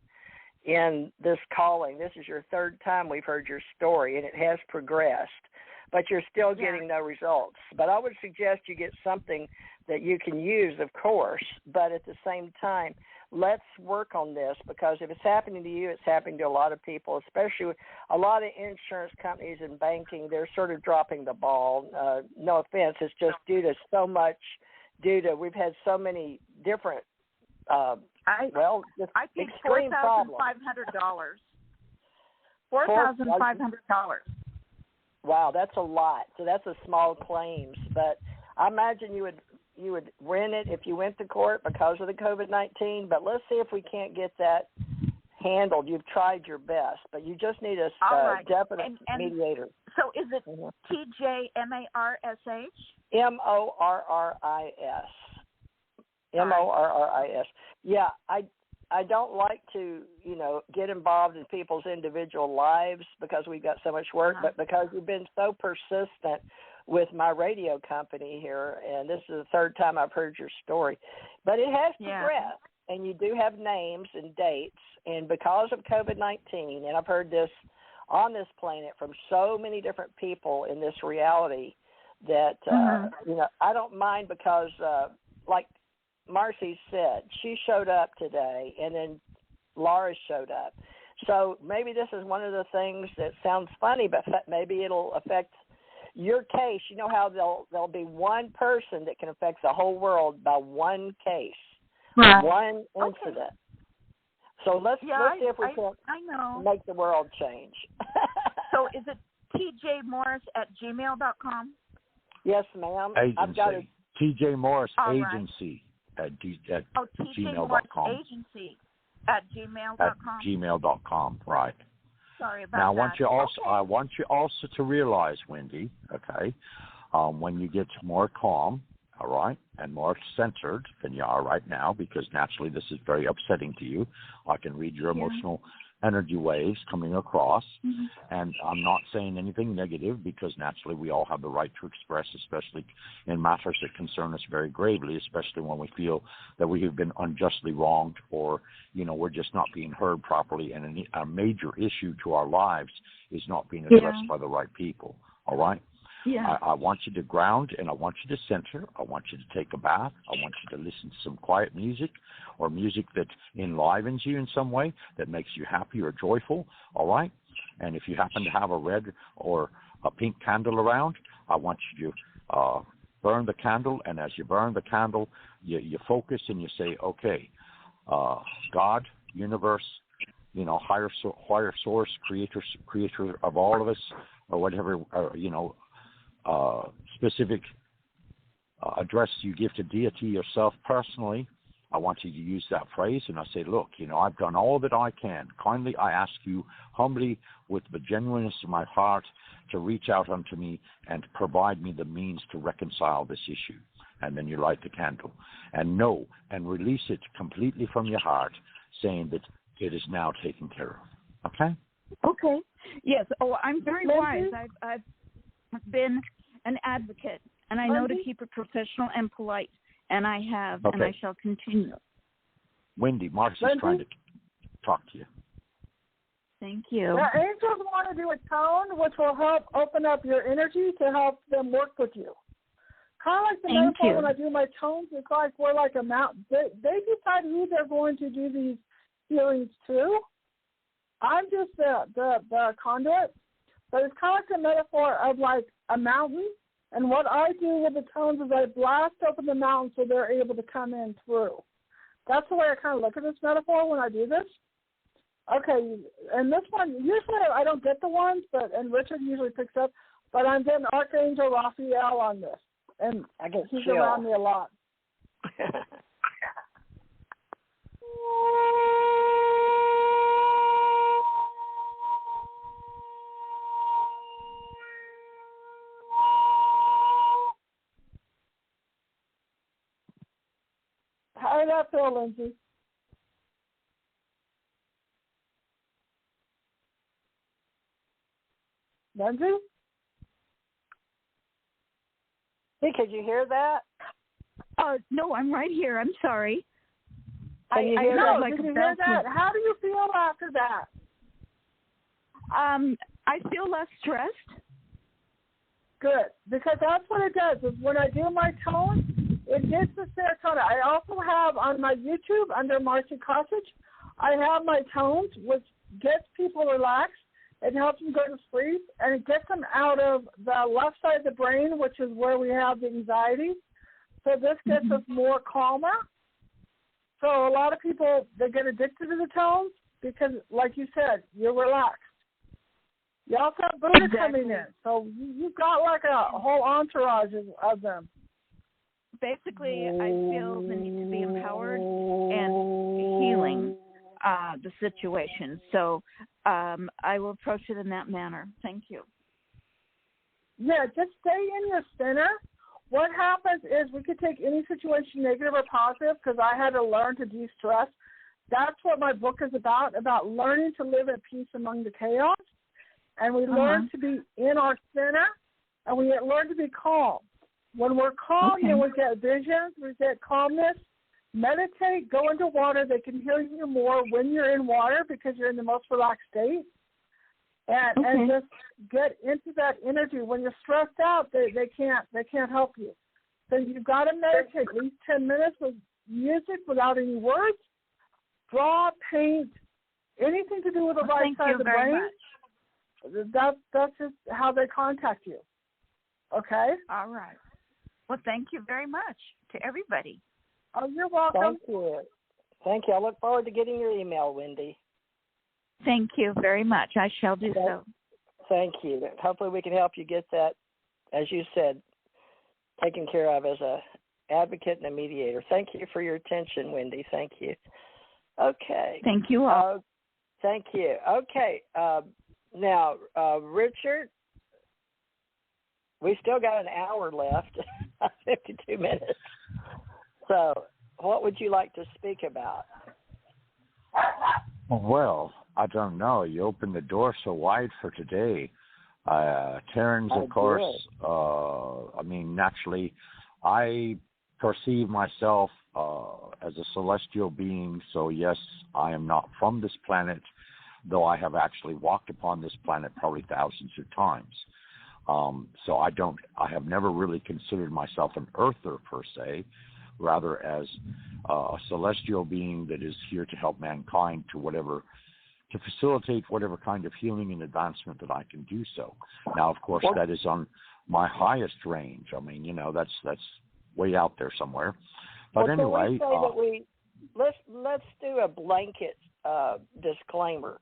in this calling. This is your third time we've heard your story, and it has progressed, but you're still getting no results. But I would suggest you get something that you can use, of course, but at the same time, let's work on this, because if it's happening to you, it's happening to a lot of people, especially a lot of insurance companies and banking. They're sort of dropping the ball. No offense. It's just we've had so many different, I think extreme problems. $4,500. $4,500. Wow, that's a lot. So that's a small claims, but I imagine you would win it if you went to court because of the COVID-19, but let's see if we can't get that handled. You've tried your best, but you just need a definite mediator. So is it TJMARSH? MORRIS. MORRIS. Yeah, I don't like to, get involved in people's individual lives because we've got so much work, but because you've been so persistent with my radio company here, and this is the third time I've heard your story. But it has progressed, and you do have names and dates, and because of COVID-19, and I've heard this on this planet from so many different people in this reality that, I don't mind because, like Marcy said, she showed up today, and then Laura showed up. So maybe this is one of the things that sounds funny, but maybe it'll affect your case. You know how there'll be one person that can affect the whole world by one case, one incident. So let's see if we can make the world change. So is it tjmorris@gmail.com? Yes, ma'am. Agency. I've got it. TJ Morris Agency at gmail.com. Agency@gmail.com. gmail.com, right. Sorry about now, that. I want you also to realize, Wendy, okay, when you get more calm, all right, and more centered than you are right now, because naturally this is very upsetting to you. I can read your emotional energy waves coming across, and I'm not saying anything negative, because naturally we all have the right to express, especially in matters that concern us very gravely, especially when we feel that we have been unjustly wronged, or we're just not being heard properly, and a major issue to our lives is not being addressed by the right people. All right. I want you to ground, and I want you to center. I want you to take a bath. I want you to listen to some quiet music, or music that enlivens you in some way, that makes you happy or joyful, all right? And if you happen to have a red or a pink candle around, I want you to burn the candle, and as you burn the candle, you focus and you say, okay, God, universe, higher source, creator of all of us, or whatever, specific address you give to deity, yourself personally, I want you to use that phrase, and I say, look, I've done all that I can. Kindly, I ask you humbly, with the genuineness of my heart, to reach out unto me and provide me the means to reconcile this issue. And then you light the candle. And know and release it completely from your heart, saying that it is now taken care of. Okay? Okay. Yes. Oh, I'm very wise. I've been an advocate, and I know to keep it professional and polite, and I have, and I shall continue. Wendy, Marcy's trying to talk to you. Thank you. The angels want to do a tone, which will help open up your energy to help them work with you. Kind of like the metaphor when I do my tones, it's like we're like a mountain. They decide who they're going to do these healings to. I'm just the conduit, but it's kind of like a metaphor of like a mountain. And what I do with the tones is I blast open the mountain so they're able to come in through. That's the way I kind of look at this metaphor when I do this. Okay, and this one, usually I don't get the ones, and Richard usually picks up, but I'm getting Archangel Raphael on this, and I get he's around me a lot. way that feel, Lindsay? Lindsay? Hey, could you hear that? No, I'm right here. I'm sorry. Can you hear that? Like did you hear that? How do you feel after that? I feel less stressed. Good, because that's what it does. Is when I do my tone, it gets the serotonin. I also have on my YouTube under Marcy Cottage, I have my tones, which gets people relaxed. It helps them go to sleep, and it gets them out of the left side of the brain, which is where we have the anxiety. So this gets us more calmer. So a lot of people, they get addicted to the tones because, like you said, you're relaxed. You also have Buddha coming in, so you've got like a whole entourage of them. Basically, I feel the need to be empowered and healing the situation. So I will approach it in that manner. Thank you. Yeah, just stay in your center. What happens is we could take any situation, negative or positive, because I had to learn to de-stress. That's what my book is about learning to live at peace among the chaos. And we learn to be in our center, and we learn to be calm. When we're calm, then we get visions, we get calmness. Meditate, go into water. They can hear you more when you're in water because you're in the most relaxed state. And just get into that energy. When you're stressed out, they can't help you. So you've got to meditate at least 10 minutes with music without any words. Draw, paint, anything to do with the right side of the brain. That's just how they contact you. Okay? All right. Well, thank you very much to everybody. Oh, you're welcome. Thank you. Thank you. I look forward to getting your email, Wendy. Thank you very much. I shall do so. Thank you. Hopefully we can help you get that, as you said, taken care of as a advocate and a mediator. Thank you for your attention, Wendy. Thank you. Okay. Thank you all. Thank you. Okay. Now, Richard, we still got an hour left, 52 minutes. So what would you like to speak about? Well, I don't know. You opened the door so wide for today. Terrans, of course, naturally, I perceive myself as a celestial being. So, yes, I am not from this planet, though I have actually walked upon this planet probably thousands of times. So I have never really considered myself an earther per se, rather as a celestial being that is here to help mankind to facilitate whatever kind of healing and advancement that I can do so. Now, of course, that is on my highest range. I mean, that's way out there somewhere. But anyway, let's do a blanket disclaimer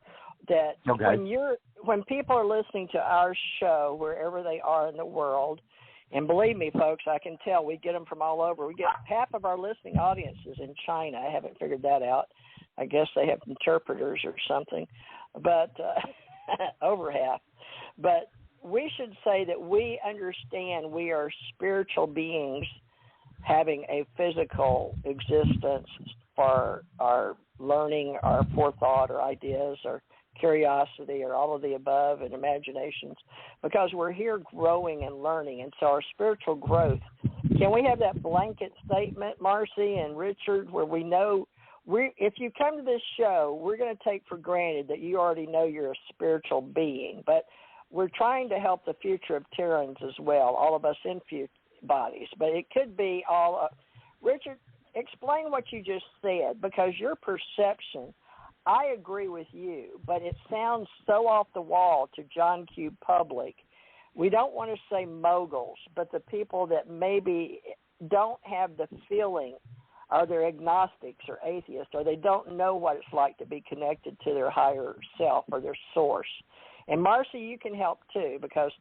that when people are listening to our show wherever they are in the world, and believe me, folks, I can tell we get them from all over. We get half of our listening audiences in China. I haven't figured that out. I guess they have interpreters or something, but over half. But we should say that we understand we are spiritual beings having a physical existence for our learning, our forethought, or ideas, or curiosity, or all of the above, and imaginations, because we're here growing and learning. And so our spiritual growth, can we have that blanket statement, Marcy and Richard, where we know if you come to this show, we're going to take for granted that you already know you're a spiritual being, but we're trying to help the future of Terrans as well, all of us in bodies. But it could be all Richard, explain what you just said, because your perception, I agree with you, but it sounds so off the wall to John Q. Public. We don't want to say moguls, but the people that maybe don't have the feeling, or they're agnostics or atheists, or they don't know what it's like to be connected to their higher self or their source. And Marcy, you can help too, because,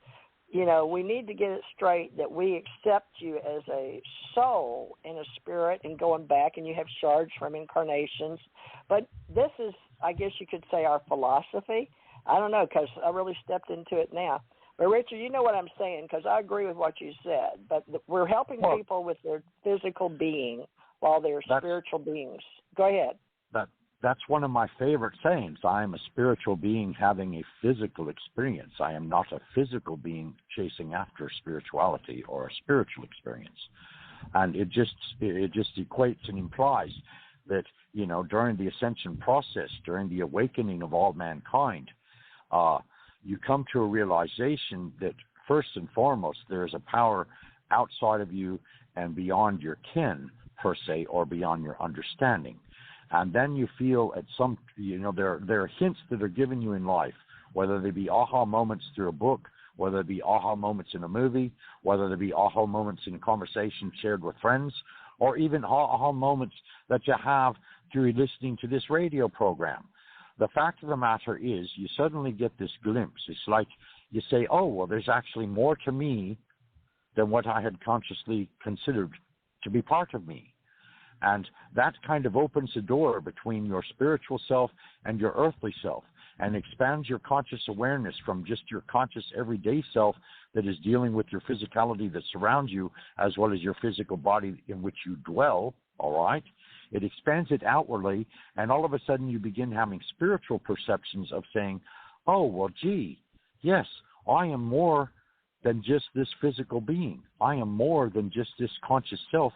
we need to get it straight that we accept you as a soul and a spirit and going back, and you have shards from Incarnations. But this is, I guess you could say, our philosophy. I don't know, because I really stepped into it now. But, Richard, you know what I'm saying, because I agree with what you said. But we're helping people with their physical being while they're spiritual beings. Go ahead. That's one of my favorite sayings. I am a spiritual being having a physical experience. I am not a physical being chasing after spirituality or a spiritual experience. And it just equates and implies that, you know, during the ascension process, during the awakening of all mankind, you come to a realization that first and foremost, there is a power outside of you and beyond your kin, per se, or beyond your understanding. And then you feel at some, you know, there are hints that are given you in life, whether they be aha moments through a book, whether they be aha moments in a movie, whether they be aha moments in a conversation shared with friends, or even aha moments that you have through listening to this radio program. The fact of the matter is you suddenly get this glimpse. It's like you say, oh, well, there's actually more to me than what I had consciously considered to be part of me. And that kind of opens the door between your spiritual self and your earthly self and expands your conscious awareness from just your conscious everyday self that is dealing with your physicality that surrounds you as well as your physical body in which you dwell, all right? It expands it outwardly, and all of a sudden you begin having spiritual perceptions of saying, oh, well, gee, yes, I am more than just this physical being. I am more than just this conscious self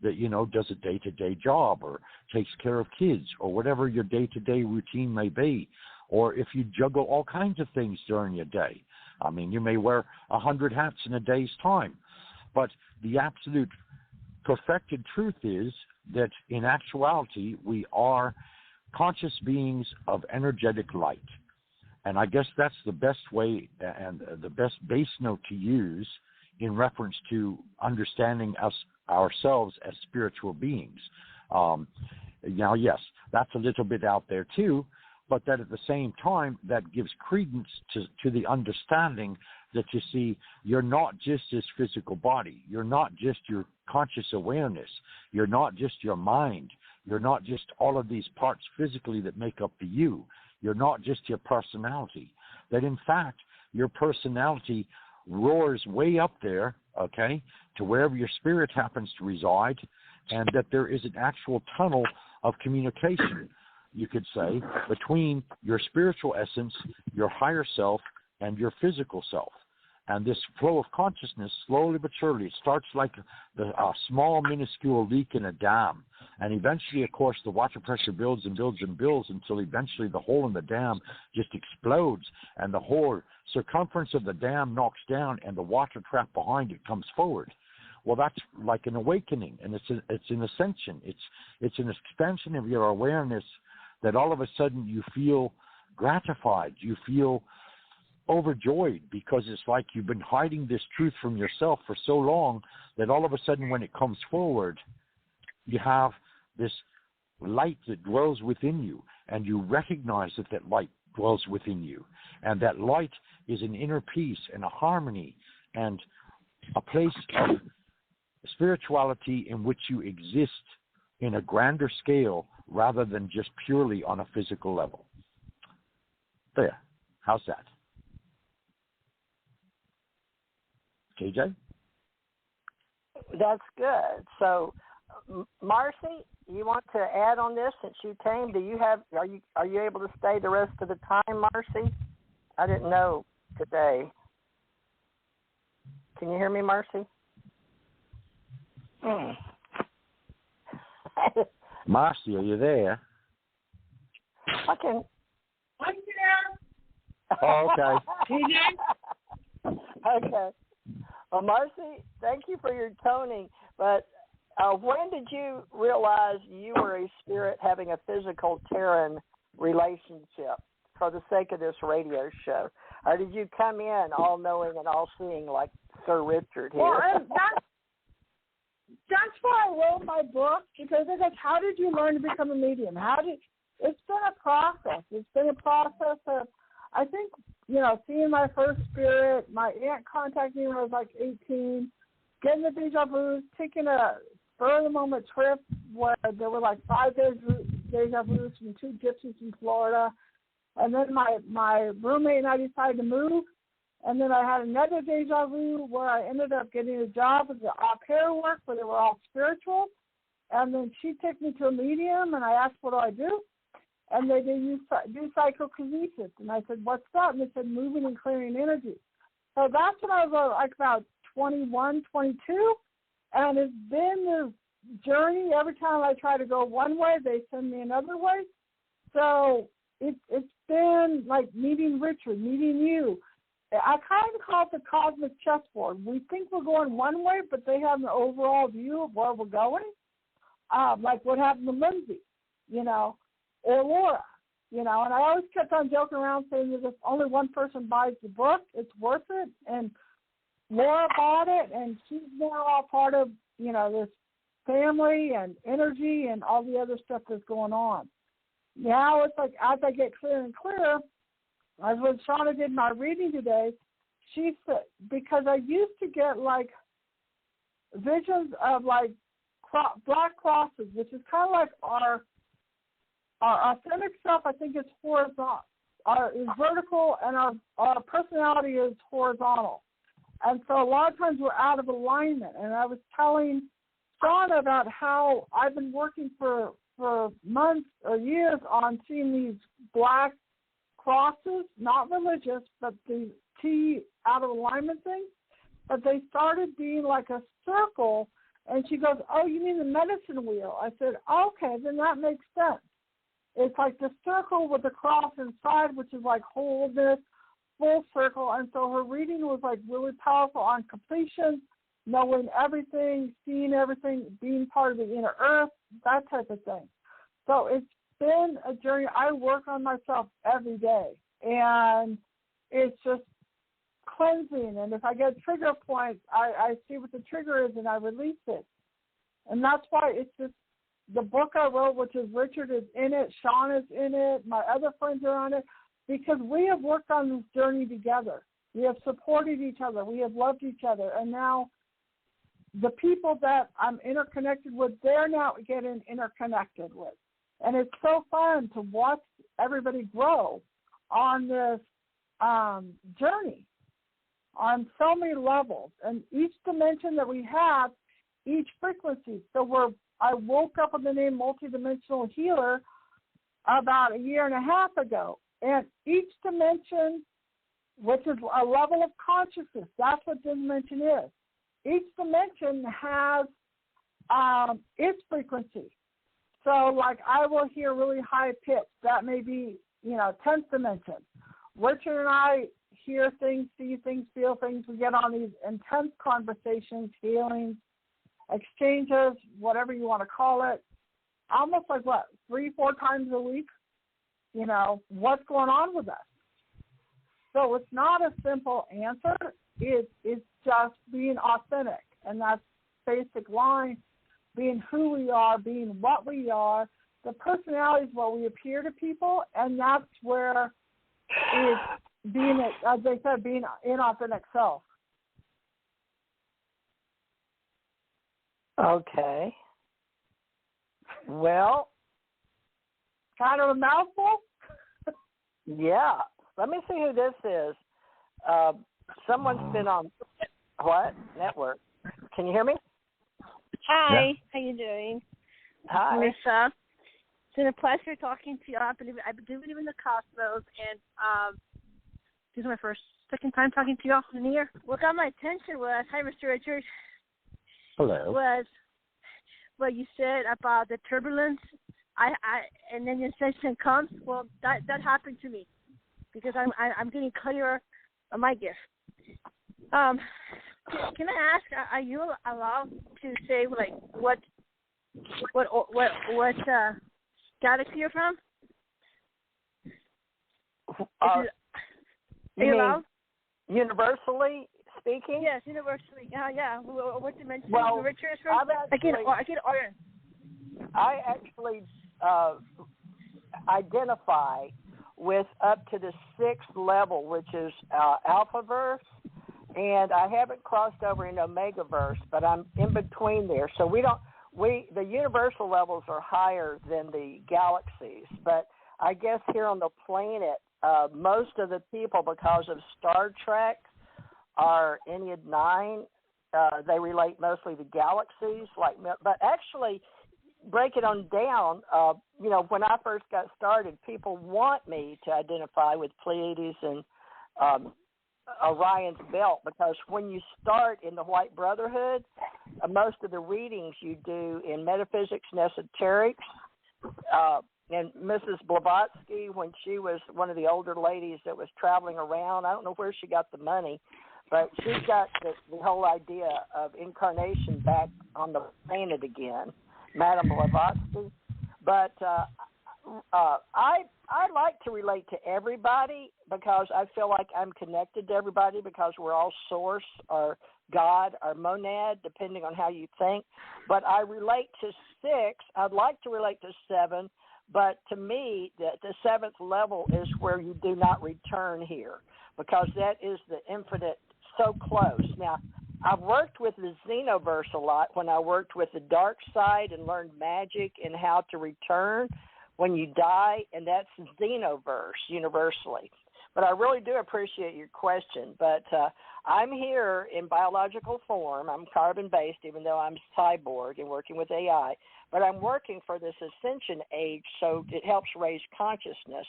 that, you know, does a day-to-day job or takes care of kids or whatever your day-to-day routine may be, or if you juggle all kinds of things during your day. I mean, you may wear 100 hats in a day's time, but the absolute perfected truth is that in actuality, we are conscious beings of energetic light. And I guess that's the best way and the best base note to use in reference to understanding ourselves as spiritual beings. Now, yes, that's a little bit out there too, but that at the same time, that gives credence to the understanding that, you see, you're not just this physical body. You're not just your conscious awareness. You're not just your mind. You're not just all of these parts physically that make up the you. You're not just your personality. That, in fact, your personality roars way up there, okay, to wherever your spirit happens to reside, and that there is an actual tunnel of communication, you could say, between your spiritual essence, your higher self, and your physical self. And this flow of consciousness, slowly but surely, it starts like a small, minuscule leak in a dam. And eventually, of course, the water pressure builds and builds and builds until eventually the hole in the dam just explodes, and the whole circumference of the dam knocks down, and the water trap behind it comes forward. Well, that's like an awakening, and it's an ascension. It's an expansion of your awareness that all of a sudden you feel gratified. You feel overjoyed because it's like you've been hiding this truth from yourself for so long that all of a sudden when it comes forward, you have this light that dwells within you, and you recognize that light dwells within you. And that light is an inner peace and a harmony and a place of spirituality in which you exist in a grander scale rather than just purely on a physical level. There. How's that? KJ? That's good. So, Marcy, you want to add on this since you came? Are you able to stay the rest of the time, Marcy? I didn't know today. Can you hear me, Marcy? Marcy, are you there? I can. I'm here. Oh, okay. Okay. Well, Marcy, thank you for your toning. But when did you realize you were a spirit having a physical Terran relationship for the sake of this radio show? Or did you come in all-knowing and all-seeing like Sir Richard here? Well, that's why I wrote my book, because it's like, how did you learn to become a medium? It's been a process. It's been a process of, I think, seeing my first spirit, my aunt contacted me when I was like 18, getting the deja vu, taking a spur-of-the-moment trip where there were like 5 deja vus from 2 gypsies in Florida. And then my roommate and I decided to move. And then I had another deja vu where I ended up getting a job as an au pair work where they were all spiritual. and then she took me to a medium, and I asked, what do I do? And they do psychokinesis. And I said, what's that? And they said, moving and clearing energy. So that's when I was like about 21, 22, and it's been this journey. Every time I try to go one way, they send me another way. So it's been like meeting Richard, meeting you. I kind of call it the cosmic chessboard. We think we're going one way, but they have an overall view of where we're going, like what happened to Lindsay, or Laura, And I always kept on joking around saying that if only one person buys the book, it's worth it. And Laura bought it, and she's now all part of, this family and energy and all the other stuff that's going on. Now it's like as I get clearer and clearer, as when Shauna did my reading today, she said, because I used to get like visions of like black crosses, which is kind of like our authentic self. I think is horizontal, is vertical, and our personality is horizontal. And so a lot of times we're out of alignment. And I was telling Shauna about how I've been working for months or years on seeing these black crosses, not religious, but the T out of alignment thing. But they started being like a circle, and she goes, oh, you mean the medicine wheel? I said, okay, then that makes sense. It's like the circle with the cross inside, which is like wholeness, full circle. And so her reading was like really powerful on completion, knowing everything, seeing everything, being part of the inner earth, that type of thing. So it's been a journey. I work on myself every day, and it's just cleansing. And if I get trigger points, I see what the trigger is and I release it. And that's why it's just the book I wrote, which is Richard is in it, Sean is in it, my other friends are on it, because we have worked on this journey together. We have supported each other. We have loved each other. And now the people that I'm interconnected with, they're now getting interconnected with. And it's so fun to watch everybody grow on this journey on so many levels. And each dimension that we have, each frequency. So I woke up with the name multidimensional healer about a year and a half ago. And each dimension, which is a level of consciousness, that's what dimension is. Each dimension has its frequency. So, like, I will hear really high pitch. That may be, 10th dimension. Richard and I hear things, see things, feel things. We get on these intense conversations, healings, exchanges, whatever you want to call it, almost like 3-4 times a week, what's going on with us. So it's not a simple answer. It's just being authentic, and that's basic line, being who we are, being what we are. The personality is what we appear to people, and that's where it's being, as they said, being inauthentic self. Okay. Well, kind of a mouthful. Yeah. Let me see who this is. Someone's been on what network? Can you hear me? Hi. Yeah. How you doing? Hi. Lisa. It's been a pleasure talking to you. I do believe in the cosmos, and this is my second time talking to you off in the air. What got my attention was, hi, Mr. Richard. Hello. Was what you said about the turbulence. And then the ascension comes. Well, that happened to me because I'm getting clearer on my gift. Can I ask? Are you allowed to say like what galaxy you're from? Are you allowed? Universally speaking? Yes, universally. Yeah. What dimension? Well, Richard is from? I get Orion. I actually identify with up to the 6th level, which is Alphaverse, and I haven't crossed over in Omegaverse, but I'm in between there. So the universal levels are higher than the galaxies, but I guess here on the planet, most of the people, because of Star Trek, are Ennead 9. They relate mostly to galaxies, but actually, break it on down, when I first got started, people want me to identify with Pleiades and Orion's belt, because when you start in the White Brotherhood, most of the readings you do in metaphysics and esoterics, and Mrs. Blavatsky, when she was one of the older ladies that was traveling around, I don't know where she got the money, but she got the whole idea of incarnation back on the planet again, Madame Blavatsky. But I like to relate to everybody, because I feel like I'm connected to everybody, because we're all source or God or monad, depending on how you think. But I relate to 6. I'd like to relate to 7, but to me, the 7th level is where you do not return here, because that is the infinite, so close. Now, I've worked with the Xenoverse a lot when I worked with the dark side and learned magic and how to return when you die, and that's Xenoverse universally. But I really do appreciate your question. But I'm here in biological form. I'm carbon-based, even though I'm cyborg and working with AI. But I'm working for this ascension age, so it helps raise consciousness.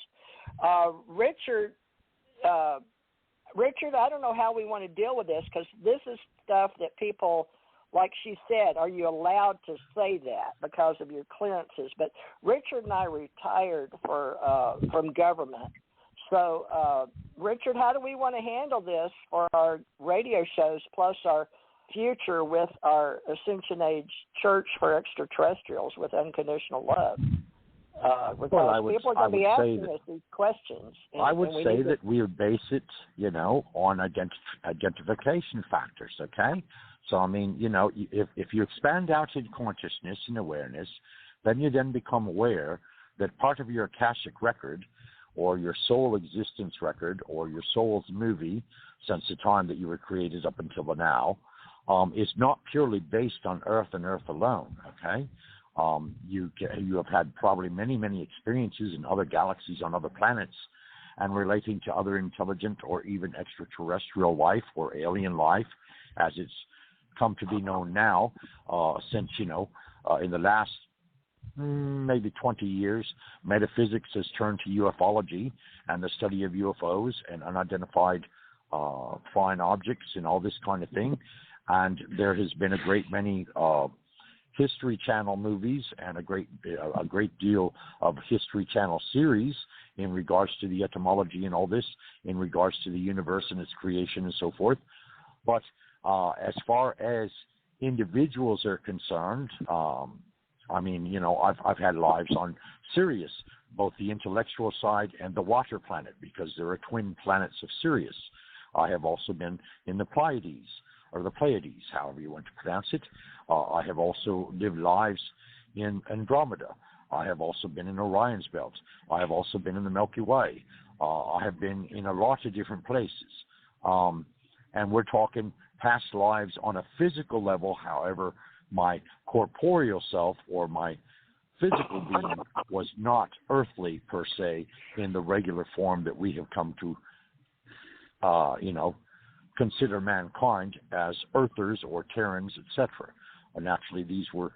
Richard, I don't know how we want to deal with this, because this is stuff that people, like she said, are you allowed to say that because of your clearances? But Richard and I retired from government. So, Richard, how do we want to handle this for our radio shows, plus our future with our Ascension Age Church for Extraterrestrials with Unconditional Love? Because people are going to be asking us these questions. I would say that we would base it, on identification factors, okay? So, I mean, if you expand out in consciousness and awareness, then you then become aware that part of your Akashic record, or your soul existence record, or your soul's movie, since the time that you were created up until now, is not purely based on Earth and Earth alone, okay? You have had probably many, many experiences in other galaxies, on other planets, and relating to other intelligent or even extraterrestrial life or alien life, as it's come to be known now, since, in the last maybe 20 years, metaphysics has turned to ufology and the study of UFOs and unidentified flying objects and all this kind of thing. And there has been a great many History Channel movies and a great deal of History Channel series in regards to the etymology and all this, in regards to the universe and its creation and so forth. But as far as individuals are concerned, I mean, I've had lives on Sirius, both the intellectual side and the water planet, because there are twin planets of Sirius. I have also been in the Pleiades, or the Pleiades, however you want to pronounce it. I have also lived lives in Andromeda. I have also been in Orion's belt. I have also been in the Milky Way. I have been in a lot of different places. And we're talking past lives on a physical level. However, my corporeal self, or my physical being, was not earthly per se in the regular form that we have come to, consider mankind as earthers or Terrans, etc. And actually, these were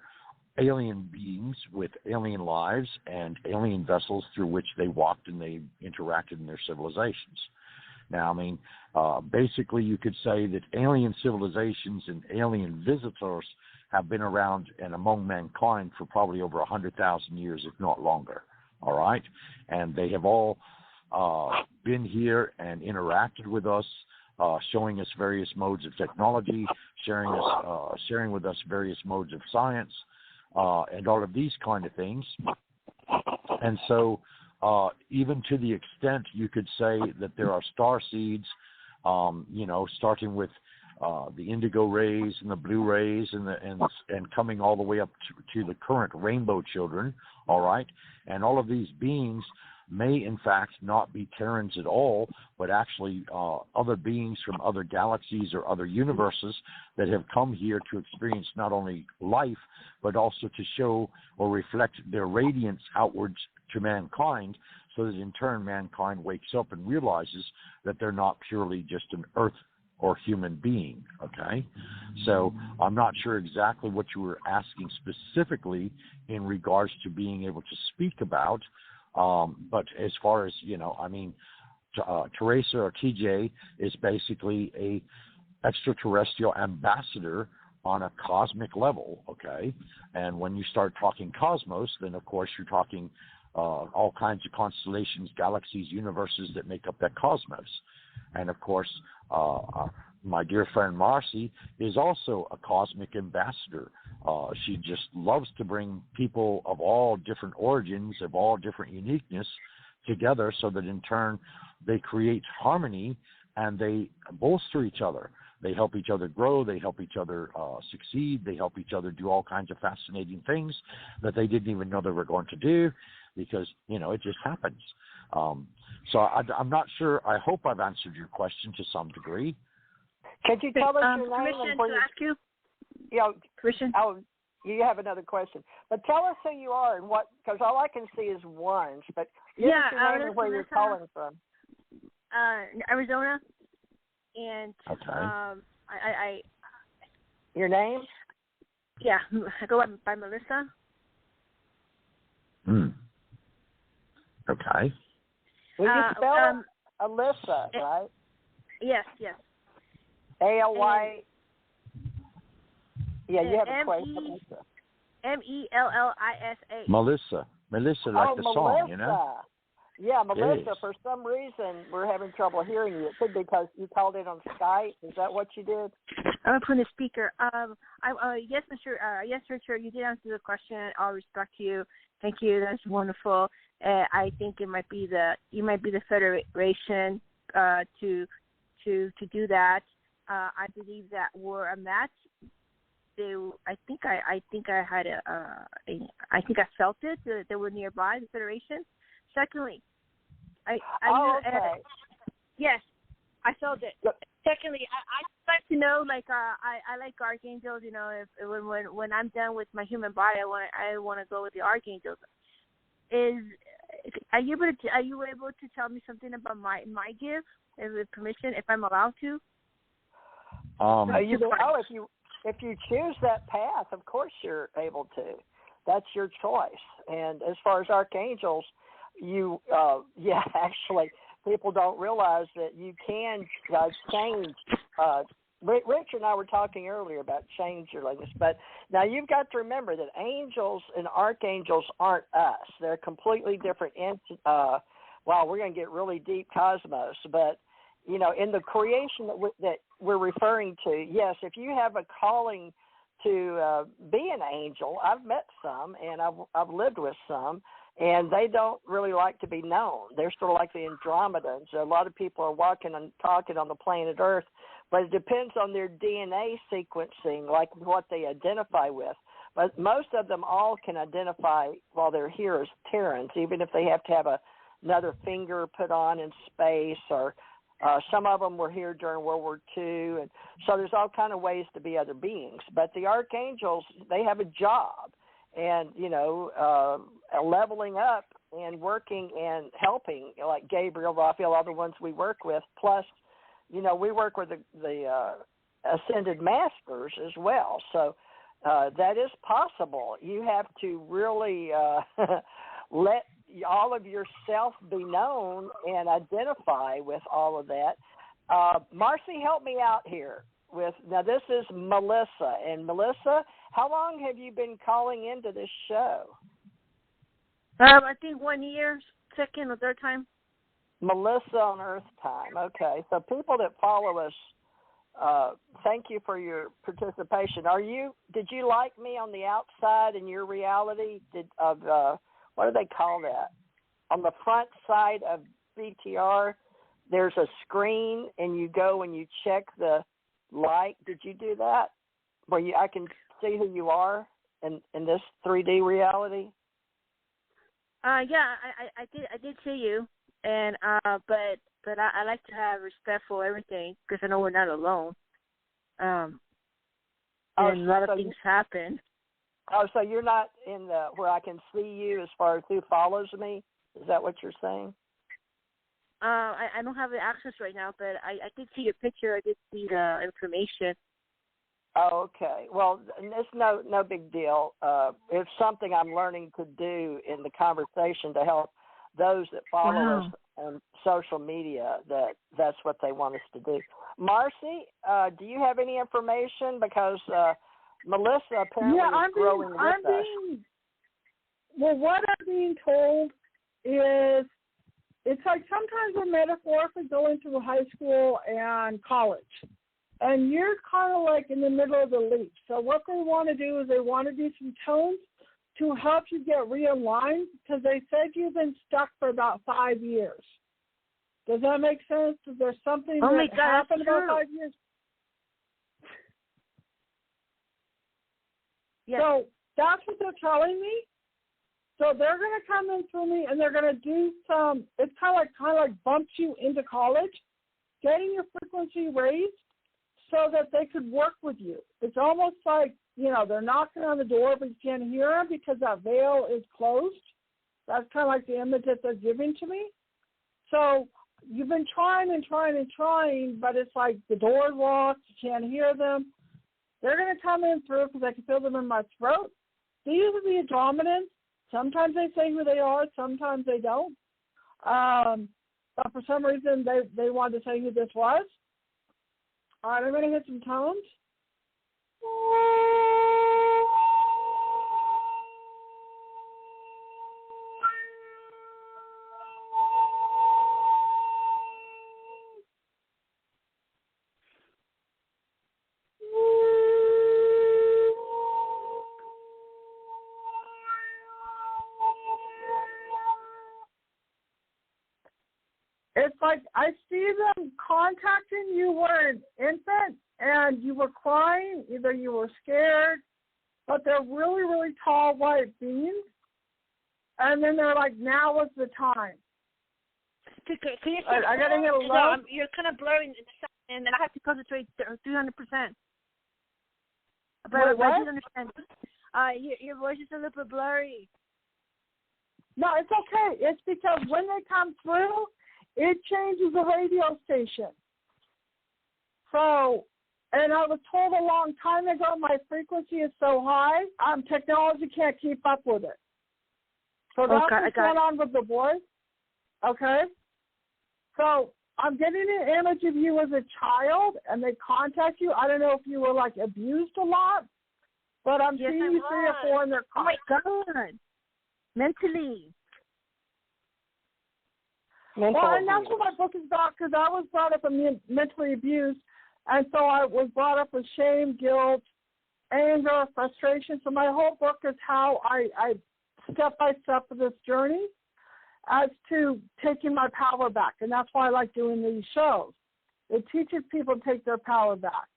alien beings with alien lives and alien vessels through which they walked and they interacted in their civilizations. Now, I mean, basically you could say that alien civilizations and alien visitors have been around and among mankind for probably over 100,000 years, if not longer, all right? And they have all been here and interacted with us, showing us various modes of technology, sharing with us various modes of science, and all of these kind of things. And so even to the extent you could say that there are star seeds, starting with the indigo rays and the blue rays and coming all the way up to the current rainbow children, all right? And all of these beings may in fact not be Terrans at all, but actually other beings from other galaxies or other universes that have come here to experience not only life, but also to show or reflect their radiance outwards to mankind, so that in turn mankind wakes up and realizes that they're not purely just an Earth or human being, okay? So I'm not sure exactly what you were asking specifically in regards to being able to speak about, but as far as, Teresa or TJ is basically a extraterrestrial ambassador on a cosmic level, okay? And when you start talking cosmos, then of course you're talking all kinds of constellations, galaxies, universes that make up that cosmos. And of course, my dear friend Marcy is also a cosmic ambassador. She just loves to bring people of all different origins, of all different uniqueness together so that in turn they create harmony and they bolster each other. They help each other grow. They help each other succeed. They help each other do all kinds of fascinating things that they didn't even know they were going to do because, it just happens. So I'm not sure. I hope I've answered your question to some degree. Could you tell us your name? Permission to ask you? Permission? Oh, you have another question. But tell us who you are and what, because all I can see is ones. But give us your name and where you're calling from. Arizona. And okay. I your name? Yeah, I go by Melissa. Will Okay. you spell Alyssa, right? Yes. ALY. Yeah, you have a question. MELLISA. Melissa, like the song, Yeah, Melissa, for some reason, we're having trouble hearing you. It could be because you called in on Skype. Is that what you did? I'm putting the speaker. Yes, sure. You did answer the question. I'll respect you. Thank you. That's wonderful. I think you might be the Federation to do that. I believe that we're a match. I think I felt it. They were nearby, the Federation. Secondly, yes, I felt it. Secondly, I'd like to know, I like archangels. If when I'm done with my human body, I want to go with the archangels. Are you able to tell me something about my gift, with permission, if I'm allowed to? If you choose that path, of course you're able to. That's your choice. And as far as archangels, actually, people don't realize that you can change. Rich and I were talking earlier about changeliness, but now you've got to remember that angels and archangels aren't us. They're completely different. We're going to get really deep cosmos, but in the creation that we're referring to, yes, if you have a calling to be an angel, I've met some and I've lived with some. And they don't really like to be known. They're sort of like the Andromedans. A lot of people are walking and talking on the planet Earth, but it depends on their DNA sequencing, like what they identify with. But most of them all can identify while they're here as Terrans, even if they have to have another finger put on in space, or some of them were here during World War II. And so there's all kind of ways to be other beings. But the archangels, they have a job. And, leveling up and working and helping, like Gabriel, Raphael, all the ones we work with. Plus, we work with the ascended masters as well. So that is possible. You have to really let all of yourself be known and identify with all of that. Marcy, help me out here. Now, this is Melissa. And Melissa, how long have you been calling into this show? I think 1 year, second or third time. Melissa on Earth Time. Okay. So people that follow us, thank you for your participation. Did you like me on the outside in your reality? What do they call that? On the front side of BTR, there's a screen, and you go and you check the light. Did you do that? Where I can see who you are in this 3D reality? Yeah, I did see you, and but I like to have respect for everything because I know we're not alone. And a lot of things happen. Oh, so you're not in where I can see you as far as who follows me? Is that what you're saying? I don't have the access right now, but I did see your picture. I did see the information. Oh, okay. Well, it's no big deal. It's something I'm learning to do in the conversation to help those that follow us on social media. That's what they want us to do. Marcy, do you have any information? Because Melissa apparently is growing with us. Well, what I'm being told is it's like sometimes we're metaphorically going through high school and college. And you're kind of like in the middle of the leap. So what they want to do is they want to do some tones to help you get realigned, because they said you've been stuck for about 5 years. Does that make sense? Is there something that happened about 5 years? Yes. So that's what they're telling me. So they're going to come in through me, and they're going to do some. It's kind of like bumps you into college, getting your frequency raised so that they could work with you. It's almost like, they're knocking on the door, but you can't hear them because that veil is closed. That's kind of like the image that they're giving to me. So you've been trying and trying and trying, but it's like the door's locked. You can't hear them. They're going to come in through because I can feel them in my throat. These are the dominants. Sometimes they say who they are. Sometimes they don't. But for some reason, they wanted to say who this was. All right, I'm going to hit some tones. It's like I see them contacting you were an infant and you were crying, either you were scared, but they're really, really tall white beings. And then they're like, now is the time. Can you I got to hit a low. You're kind of blurring, and I have to concentrate 300%. But I do understand. Your voice is a little bit blurry. No, it's okay. It's because when they come through, it changes the radio station. So, and I was told a long time ago my frequency is so high, technology can't keep up with it. So that's what's going on with the voice. Okay? So I'm getting an image of you as a child, and they contact you. I don't know if you were, like, abused a lot, but I'm seeing you 3 or 4 in their car. Oh, my God. Mentally. Well, and that's what my book is about, because I was brought up mentally abused, and so I was brought up with shame, guilt, anger, frustration. So my whole book is how I step by step of this journey as to taking my power back, and that's why I like doing these shows. It teaches people to take their power back.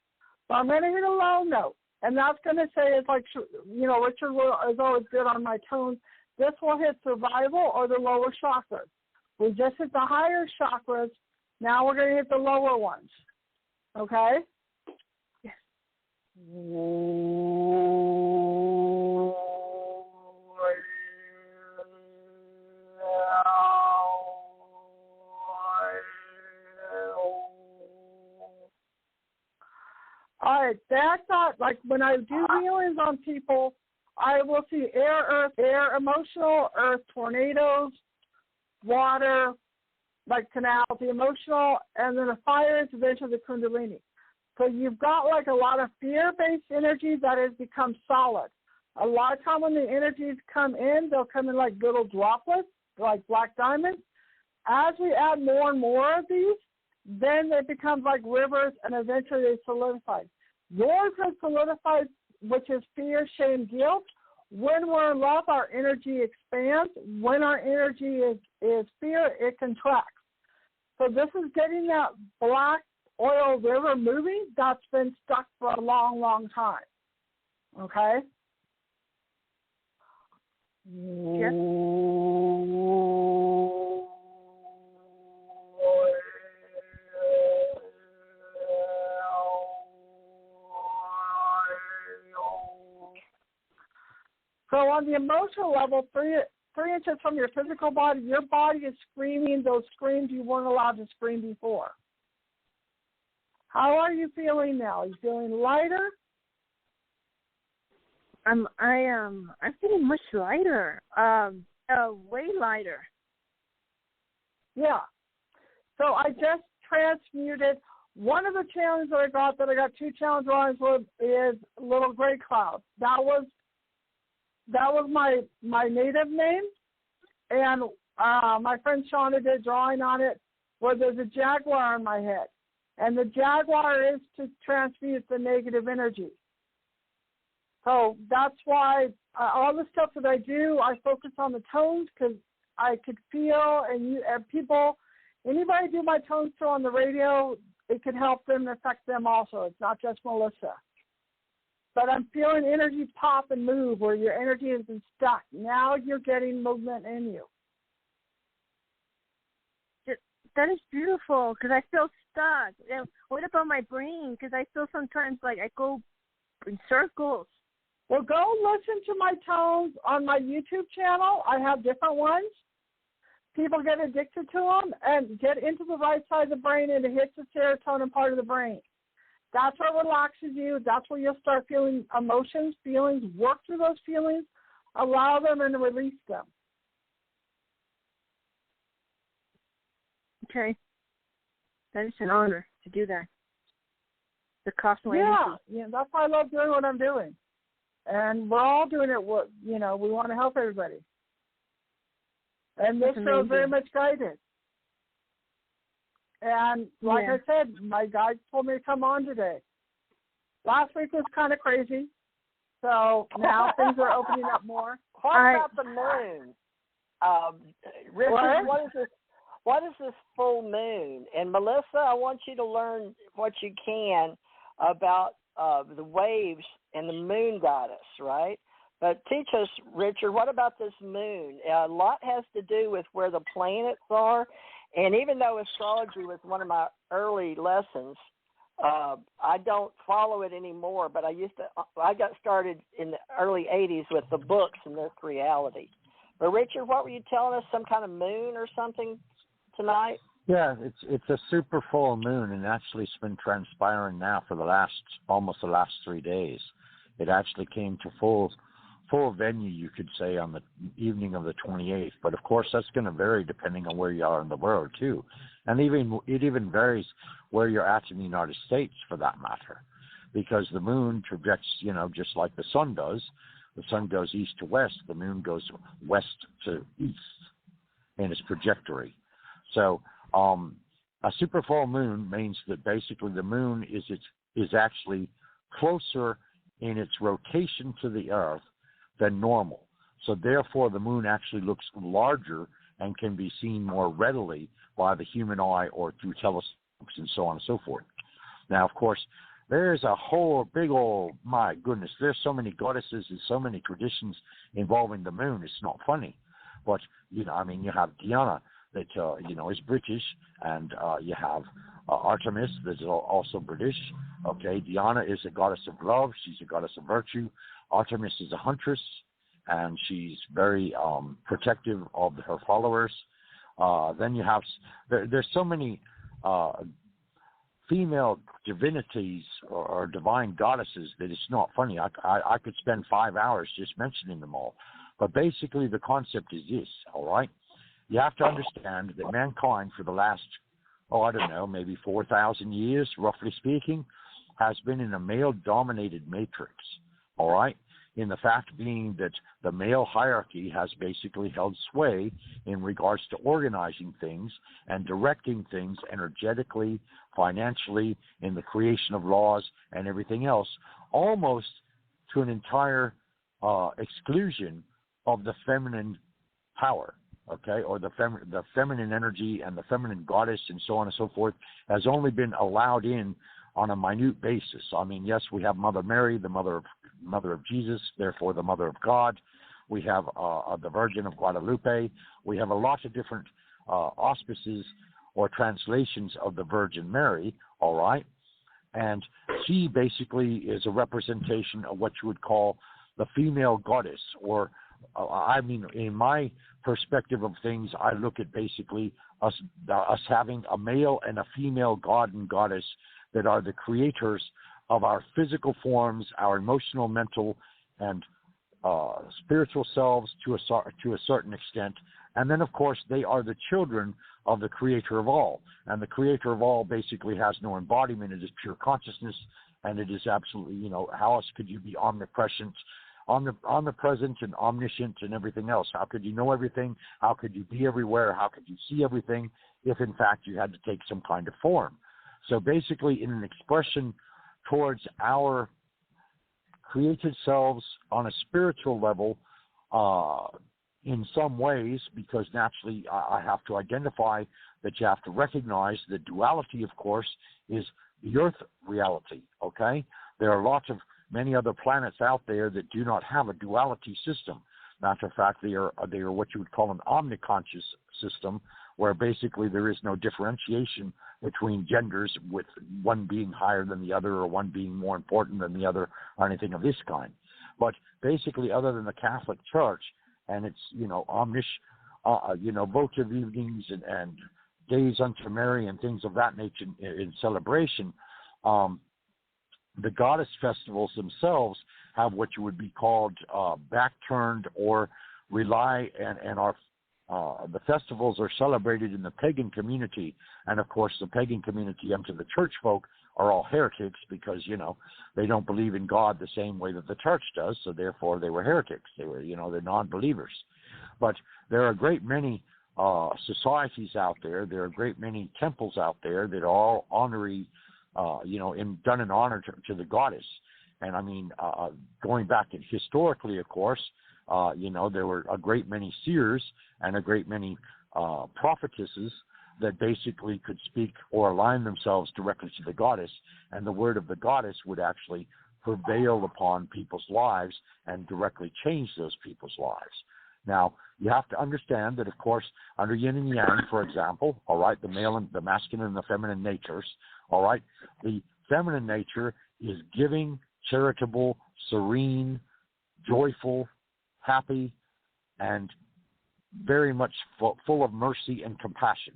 But I'm going to hit a low note, and that's going to say, it's like, Richard is always good on my tones. This will hit survival or the lower chakras. We just hit the higher chakras. Now we're going to hit the lower ones. Okay? Yes. All right, that's not, like when I do healings on people, I will see air, earth, air, emotional, earth, tornadoes, water, like canals, the emotional, and then the fire is eventually the kundalini. So you've got like a lot of fear-based energy that has become solid. A lot of time when the energies come in, they'll come in like little droplets, like black diamonds. As we add more and more of these, then it becomes like rivers, and eventually they solidify. Yours has solidified, which is fear, shame, guilt. When we're in love, our energy expands. When our energy is fear, it contracts. So this is getting that black oil river moving that's been stuck for a long, long time. Okay? Yes. So on the emotional level, 3 inches from your physical body, your body is screaming those screams you weren't allowed to scream before. How are you feeling now? Are you feeling lighter? I'm feeling much lighter. Way lighter. Yeah. So I just transmuted. One of the challenges that I got 2 challenge drawings with is Little Gray Cloud. That was my native name, and my friend Shauna did a drawing on it where there's a jaguar on my head, and the jaguar is to transmute the negative energy. So that's why all the stuff that I do, I focus on the tones because I could feel, and people, anybody do my tones show on the radio, it can help them and affect them also. It's not just Melissa. But I'm feeling energy pop and move where your energy has been stuck. Now you're getting movement in you. That is beautiful because I feel stuck. And what about my brain? Because I feel sometimes like I go in circles. Well, go listen to my tones on my YouTube channel. I have different ones. People get addicted to them and get into the right side of the brain and it hits the serotonin part of the brain. That's what relaxes you. That's where you'll start feeling emotions, feelings, work through those feelings, allow them and release them. Okay. That is an honor to do that. The cosmic energy. Yeah, that's why I love doing what I'm doing. And we're all doing it, we want to help everybody. And this show is very much guided. And like I said, my guide told me to come on today. Last week was kind of crazy. So now things are opening up more. What about the moon? Richard, what is this full moon? And Melissa, I want you to learn what you can about the waves and the moon goddess, right? But teach us, Richard, what about this moon? A lot has to do with where the planets are. And even though astrology was one of my early lessons, I don't follow it anymore. But I got started in the early 80s with the books and this reality. But Richard, what were you telling us? Some kind of moon or something tonight? Yeah, it's a super full moon, and actually it's been transpiring now for almost the last 3 days. It actually came to full venue, you could say, on the evening of the 28th. But of course, that's going to vary depending on where you are in the world too, and it even varies where you're at in the United States, for that matter, because the moon projects, just like the sun does. The sun goes east to west. The moon goes west to east in its trajectory. So a super full moon means that basically the moon is actually closer in its rotation to the Earth than normal. So therefore the moon actually looks larger and can be seen more readily by the human eye or through telescopes and so on and so forth. Now, of course, there's a whole big old, my goodness, there's so many goddesses and so many traditions involving the moon. It's not funny. But, you have Diana that, is British, and you have Artemis that's also British. Okay, Diana is a goddess of love. She's a goddess of virtue. Artemis is a huntress, and she's very protective of her followers. Then you have, there's so many female divinities or divine goddesses that it's not funny. I could spend 5 hours just mentioning them all. But basically the concept is this, all right? You have to understand that mankind for the last, maybe 4,000 years, roughly speaking, has been in a male-dominated matrix, all right? In the fact being that the male hierarchy has basically held sway in regards to organizing things and directing things energetically, financially, in the creation of laws and everything else, almost to an entire exclusion of the feminine power, okay, or the feminine energy and the feminine goddess and so on and so forth has only been allowed in on a minute basis. I mean, yes, we have Mother Mary, the mother of Jesus, therefore the mother of God. We have the Virgin of Guadalupe. We have a lot of different auspices or translations of the Virgin Mary, all right? And she basically is a representation of what you would call the female goddess or I mean, in my perspective of things, I look at basically us having a male and a female god and goddess that are the creators of our physical forms, our emotional, mental, and spiritual selves to a certain extent. And then, of course, they are the children of the creator of all. And the creator of all basically has no embodiment. It is pure consciousness, and it is absolutely, how else could you be omnipresent and omniscient and everything else? How could you know everything? How could you be everywhere? How could you see everything if, in fact, you had to take some kind of form? So basically, in an expression towards our created selves on a spiritual level, in some ways, because naturally I have to identify that you have to recognize the duality, of course, is the Earth reality, okay? There are many other planets out there that do not have a duality system. Matter of fact, they are what you would call an omniconscious system, where basically there is no differentiation between genders, with one being higher than the other or one being more important than the other or anything of this kind. But basically, other than the Catholic Church and its, votive evenings and days unto Mary and things of that nature in celebration, the goddess festivals themselves have what you would be called back-turned or rely and are the festivals are celebrated in the pagan community, and of course the pagan community unto the church folk are all heretics because they don't believe in God the same way that the church does, so therefore they were heretics. They were they're non-believers. But there are a great many societies out there. There are a great many temples out there that are all honorary, done in honor to the goddess. And I mean, going back historically, of course, there were a great many seers and a great many prophetesses that basically could speak or align themselves directly to the goddess, and the word of the goddess would actually prevail upon people's lives and directly change those people's lives. Now, you have to understand that, of course, under yin and yang, for example, all right, the masculine and the feminine natures, all right, the feminine nature is giving, charitable, serene, joyful, happy, and very much full of mercy and compassion.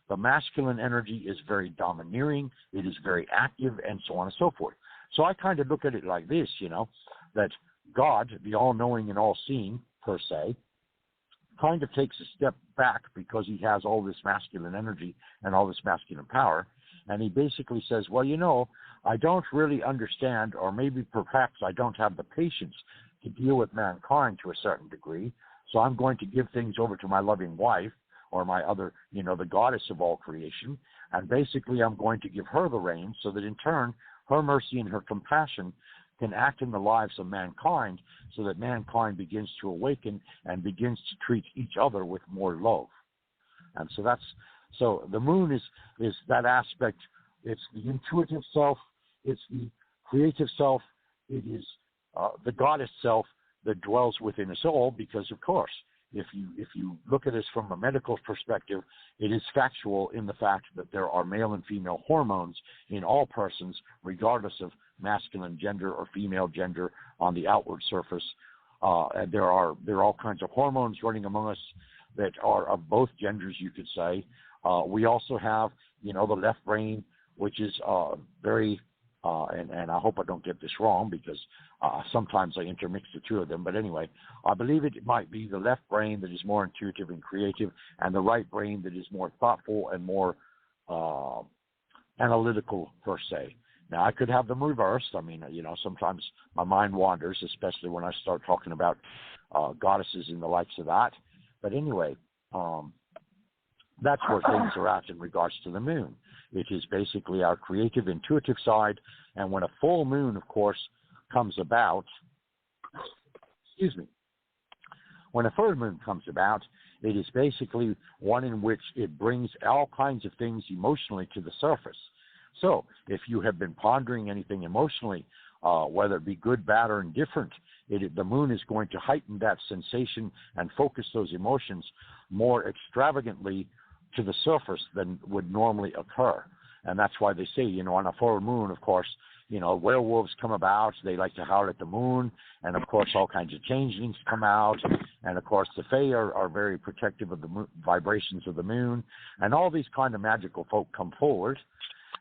The masculine energy is very domineering, it is very active, and so on and so forth. So I kind of look at it like this, that God, the all-knowing and all-seeing, per se, kind of takes a step back because he has all this masculine energy and all this masculine power, and he basically says, well, I don't really understand, or maybe perhaps I don't have the patience to deal with mankind to a certain degree, so I'm going to give things over to my loving wife, or my other, the goddess of all creation, and basically I'm going to give her the reins so that in turn, her mercy and her compassion can act in the lives of mankind so that mankind begins to awaken and begins to treat each other with more love. And so the moon is that aspect. It's the intuitive self, it's the creative self, it is the goddess self that dwells within us all, because of course, if you look at this from a medical perspective, it is factual in the fact that there are male and female hormones in all persons, regardless of masculine gender or female gender on the outward surface. And there are all kinds of hormones running among us that are of both genders, you could say. We also have, the left brain, which is very, and I hope I don't get this wrong because sometimes I intermix the two of them. But anyway, I believe it might be the left brain that is more intuitive and creative, and the right brain that is more thoughtful and more analytical, per se. Now, I could have them reversed. I mean, sometimes my mind wanders, especially when I start talking about goddesses and the likes of that. But anyway, that's where things are at in regards to the moon. It is basically our creative, intuitive side. And when a full moon, of course, comes about, when a full moon comes about, it is basically one in which it brings all kinds of things emotionally to the surface. So if you have been pondering anything emotionally, whether it be good, bad, or indifferent, the moon is going to heighten that sensation and focus those emotions more extravagantly to the surface than would normally occur. And that's why they say, on a full moon, of course, werewolves come about. They like to howl at the moon. And, of course, all kinds of changelings come out. And, of course, the Fae are very protective of the vibrations of the moon. And all these kind of magical folk come forward.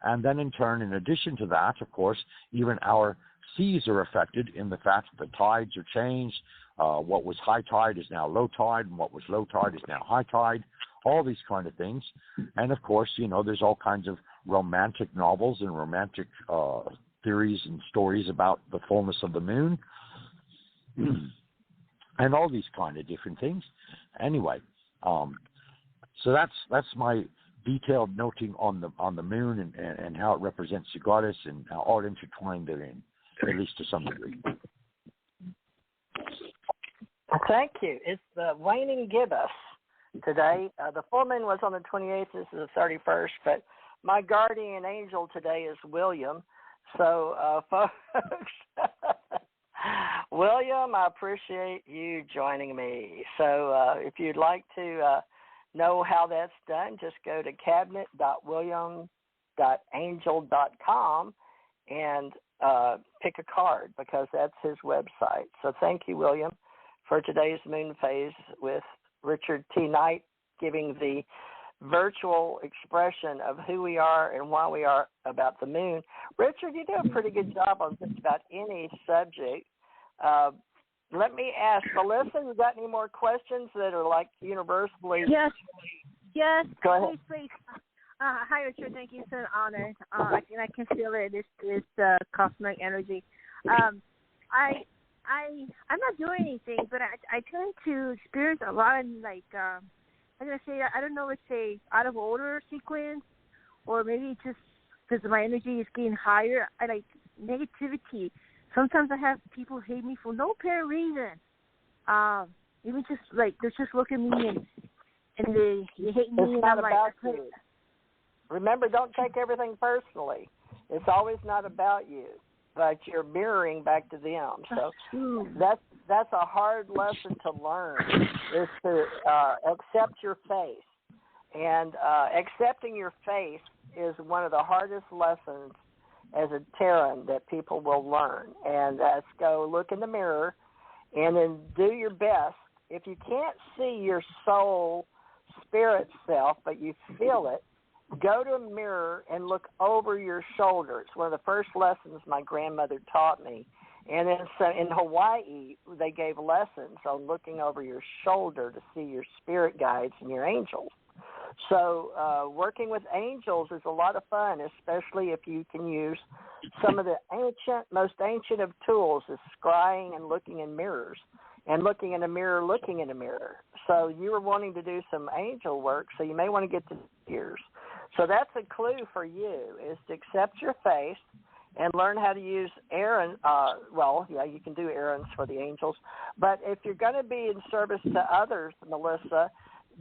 And then, in turn, in addition to that, of course, even our seas are affected in the fact that the tides are changed. What was high tide is now low tide, and what was low tide is now high tide. All these kind of things. And, of course, there's all kinds of romantic novels and romantic theories and stories about the fullness of the moon. And all these kind of different things. Anyway, so that's my detailed noting on the moon and how it represents the goddess and all intertwined therein, at least to some degree. Thank you. It's the waning gibbous today. The full moon was on the 28th. This is the 31st, but my guardian angel today is William. So, folks, William, I appreciate you joining me. So if you'd like to know how that's done, just go to cabinet.william.angel.com and pick a card, because that's his website. So thank you, William, for today's moon phase with Richard T. Knight, giving the virtual expression of who we are and why we are about the moon. Richard, you do a pretty good job on just about any subject. Let me ask, Melissa, you got any more questions that are like universally? Yes. Go ahead. Please. Hi, Richard. Thank you. It's an honor. I can feel it. This cosmic energy. I'm not doing anything, but I tend to experience a lot of I'm gonna say, I don't know if it's a out of order sequence, or maybe just because my energy is getting higher. I like negativity. Sometimes I have people hate me for no apparent reason. Even just like they just look at me and they hate me. It's not about you. Remember, don't take everything personally. It's always not about you, but you're mirroring back to them. So that's a hard lesson to learn, is to accept your face. And accepting your face is one of the hardest lessons as a Terran that people will learn. And that's go look in the mirror and then do your best. If you can't see your soul, spirit self, but you feel it, go to a mirror and look over your shoulder. It's one of the first lessons my grandmother taught me. And then so in Hawaii, they gave lessons on looking over your shoulder to see your spirit guides and your angels. So working with angels is a lot of fun, especially if you can use some of the most ancient of tools is scrying and looking in mirrors, and looking in a mirror, looking in a mirror. So you were wanting to do some angel work, so you may want to get to ears. So that's a clue for you, is to accept your face and learn how to use Aaron. You can do errands for the angels. But if you're going to be in service to others, Melissa,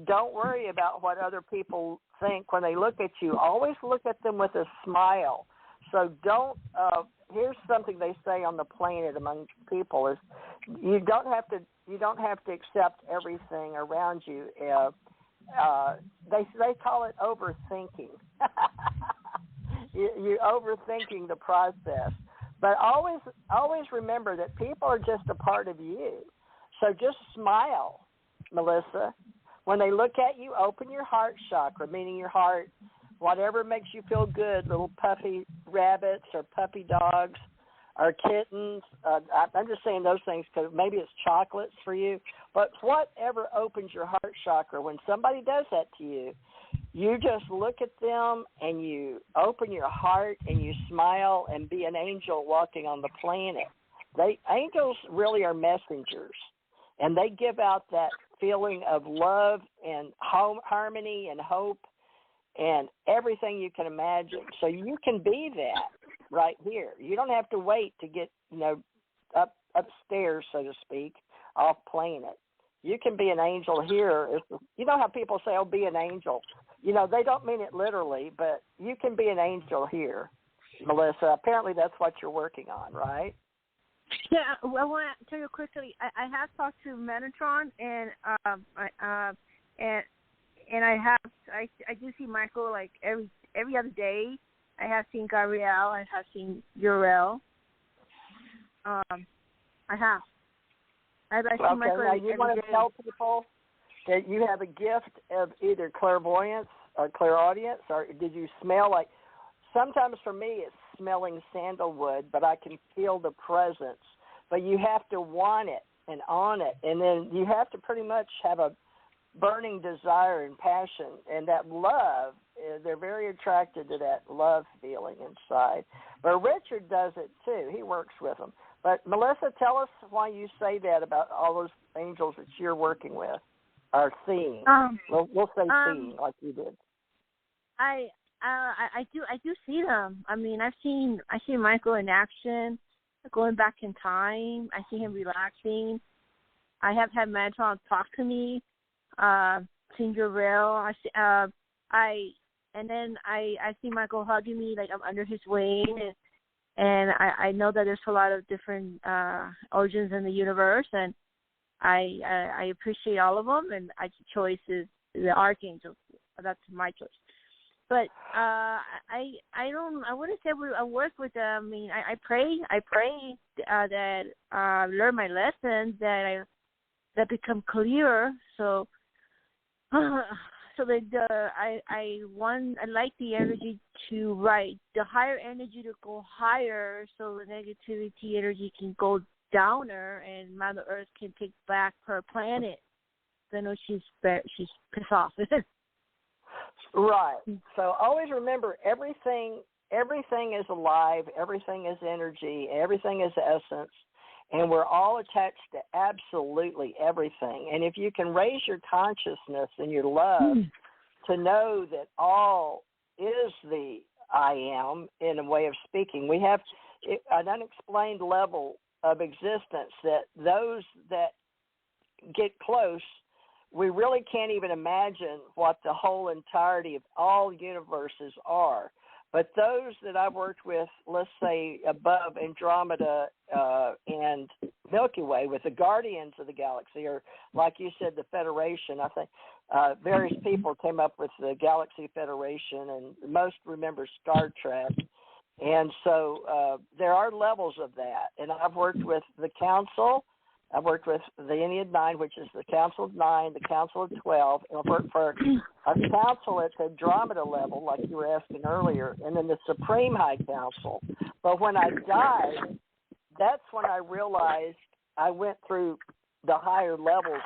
don't worry about what other people think when they look at you. Always look at them with a smile. So don't, here's something they say on the planet among people is you don't have to accept everything around you. They call it overthinking. You're overthinking the process. But always remember that people are just a part of you. So just smile, Melissa. When they look at you, open your heart chakra, meaning your heart, whatever makes you feel good, little puppy rabbits or puppy dogs or kittens. I'm just saying those things because maybe it's chocolates for you. But whatever opens your heart chakra, when somebody does that to you, you just look at them and you open your heart and you smile and be an angel walking on the planet. Angels really are messengers, and they give out that feeling of love and harmony and hope and everything you can imagine. So you can be that right here. You don't have to wait to get, upstairs, so to speak, off planet. You can be an angel here. You know how people say, be an angel. They don't mean it literally, but you can be an angel here, Melissa. Apparently that's what you're working on, right? Yeah, I want to tell you quickly. I have talked to Metatron, and I do see Michael like every other day. I have seen Gabrielle. I have seen Uriel. I have. I see Okay, Michael now every you want to day. tell people that you have a gift of either clairvoyance or clairaudience, or did you smell like, sometimes for me it's smelling sandalwood, but I can feel the presence, but you have to want it and on it, and then you have to pretty much have a burning desire and passion, and that love, they're very attracted to that love feeling inside. But Richard does it too. He works with them. But Melissa, tell us why you say that about all those angels that you're working with, or seeing. We'll say seeing, like you did. I do see them. I mean, I see Michael in action, going back in time. I see him relaxing. I have had Metatron talk to me, Ginger Rail. I see Michael hugging me like I'm under his wing, and I know that there's a lot of different origins in the universe, and I appreciate all of them, and my choice is the archangels. That's my choice. But I wouldn't say I work with them. I mean, I pray that I learn my lessons, that become clear. So that I like the energy to rise, the higher energy to go higher, so the negativity energy can go downer, and Mother Earth can take back her planet. I know she's pissed off. Right. So always remember, everything is alive, everything is energy, everything is essence, and we're all attached to absolutely everything. And if you can raise your consciousness and your love to know that all is the I am, in a way of speaking, we have an unexplained level of existence that those that get close, we really can't even imagine what the whole entirety of all universes are. But those that I've worked with, let's say above Andromeda and Milky Way, with the guardians of the galaxy, or like you said, the Federation, I think various people came up with the Galaxy Federation, and most remember Star Trek. And so there are levels of that. And I've worked with the Council. I've worked with the Ennead 9, which is the Council of 9, the Council of 12, and I've worked for a council at the Andromeda level, like you were asking earlier, and then the Supreme High Council. But when I died, that's when I realized I went through the higher levels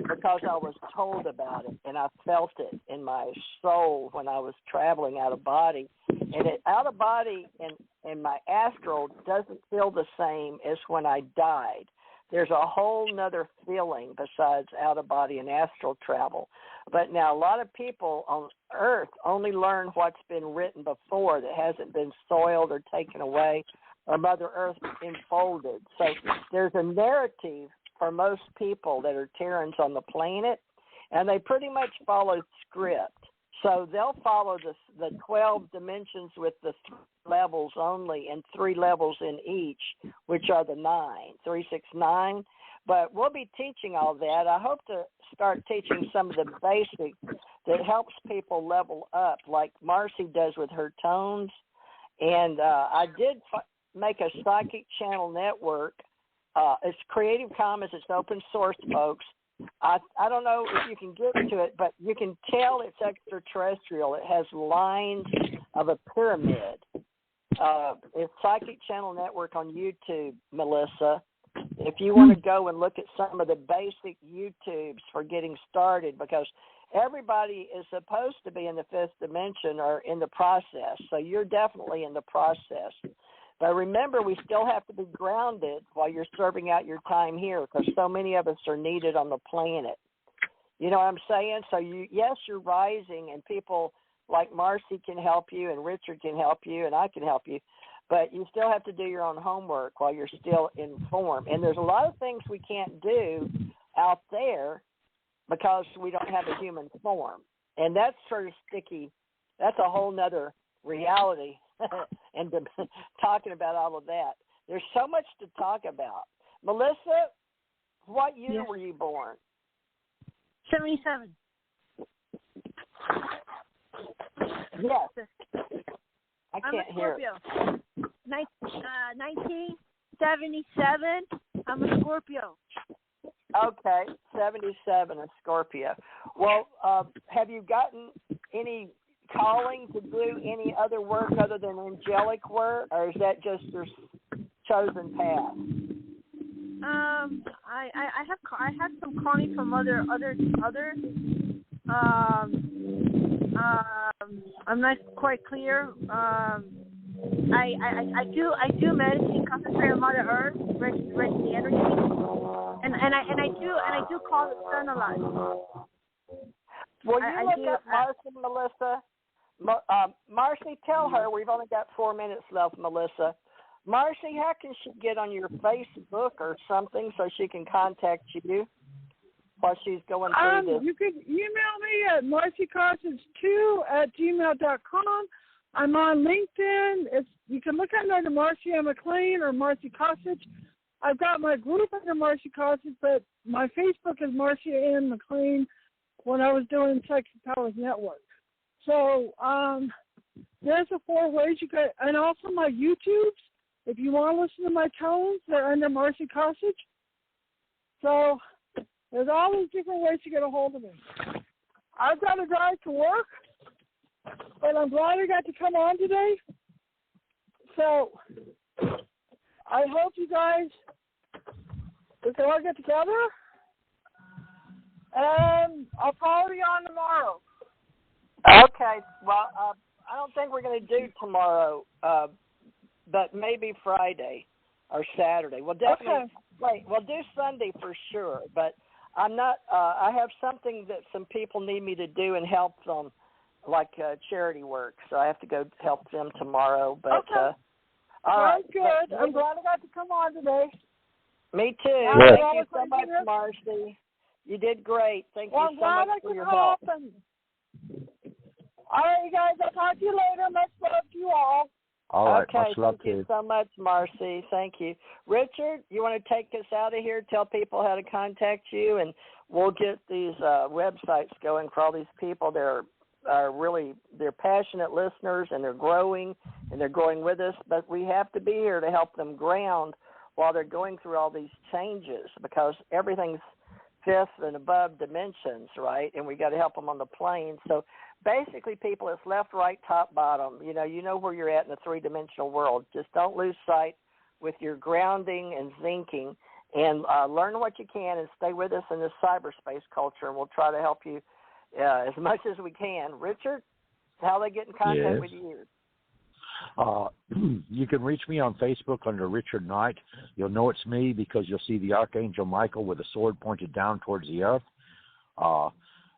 because I was told about it, and I felt it in my soul when I was traveling out of body. And out of body and my astral doesn't feel the same as when I died. There's a whole nother feeling besides out-of-body and astral travel. But now a lot of people on Earth only learn what's been written before that hasn't been soiled or taken away or Mother Earth enfolded. So there's a narrative for most people that are Terrans on the planet, and they pretty much follow script. So they'll follow the 12 dimensions with the 3 levels only, and 3 levels in each, which are the 9, 3, 6, 9. But we'll be teaching all that. I hope to start teaching some of the basics that helps people level up, like Marcy does with her tones. And I did make a psychic channel network. It's Creative Commons. It's open source, folks. I don't know if you can get to it, but you can tell it's extraterrestrial. It has lines of a pyramid. It's Psychic Channel Network on YouTube, Melissa. If you want to go and look at some of the basic YouTubes for getting started, because everybody is supposed to be in the 5th dimension or in the process, so you're definitely in the process. But remember, we still have to be grounded while you're serving out your time here, because so many of us are needed on the planet. You know what I'm saying? So, yes, you're rising, and people like Marcy can help you, and Richard can help you, and I can help you. But you still have to do your own homework while you're still in form. And there's a lot of things we can't do out there because we don't have a human form. And that's sort of sticky. That's a whole nother reality. And talking about all of that. There's so much to talk about. Melissa, what year were you born? 77. Yes. I can't hear it. 1977. I'm a Scorpio. Okay, 77, a Scorpio. Well, have you gotten any calling to do any other work other than angelic work, or is that just your chosen path? I have some calling from other. I'm not quite clear. I do meditate, concentrate on Mother Earth, register the energy, and I do call the sun a lot. Will you look up Marcy, Melissa? Marcy, tell her we've only got 4 minutes left, Melissa. Marcy, how can she get on your Facebook or something so she can contact you while she's going through this? You could email me at marcycostage2@gmail.com. I'm on LinkedIn. You can look under Marcy M. McLean or Marcy Costage. I've got my group under Marcy Costage, but my Facebook is Marcy M. McLean when I was doing Psychic Powers Network. So there's the 4 ways you could, and also my YouTubes. If you want to listen to my tones, they're under Marcy Costage. So there's all these different ways to get a hold of me. I've got to drive to work, but I'm glad I got to come on today. So I hope you guys, we can all get together, and I'll probably be on tomorrow. Okay. Well, I don't think we're going to do tomorrow, but maybe Friday or Saturday. We'll definitely we'll do Sunday for sure, but I'm not. I have something that some people need me to do and help them, like charity work. So I have to go help them tomorrow. But all right, good. I'm glad I got to come on today. Me too. Yeah. Thank you so much, Marcy. You did great. Thank you so much for your help. All right, you guys. I'll talk to you later. Much love to you all. All right. Okay, much love thank you so much, Marcy. Thank you. Richard, you want to take us out of here, tell people how to contact you, and we'll get these websites going for all these people. They're passionate listeners, and they're growing with us, but we have to be here to help them ground while they're going through all these changes, because everything's fifth and above dimensions, right? And we got to help them on the plane. So basically, people, it's left, right, top, bottom. You know where you're at in the three-dimensional world. Just don't lose sight with your grounding and thinking, and learn what you can and stay with us in this cyberspace culture, and we'll try to help you as much as we can. Richard, how they get in contact with you? You can reach me on Facebook under Richard Knight. You'll know it's me because you'll see the Archangel Michael with a sword pointed down towards the earth.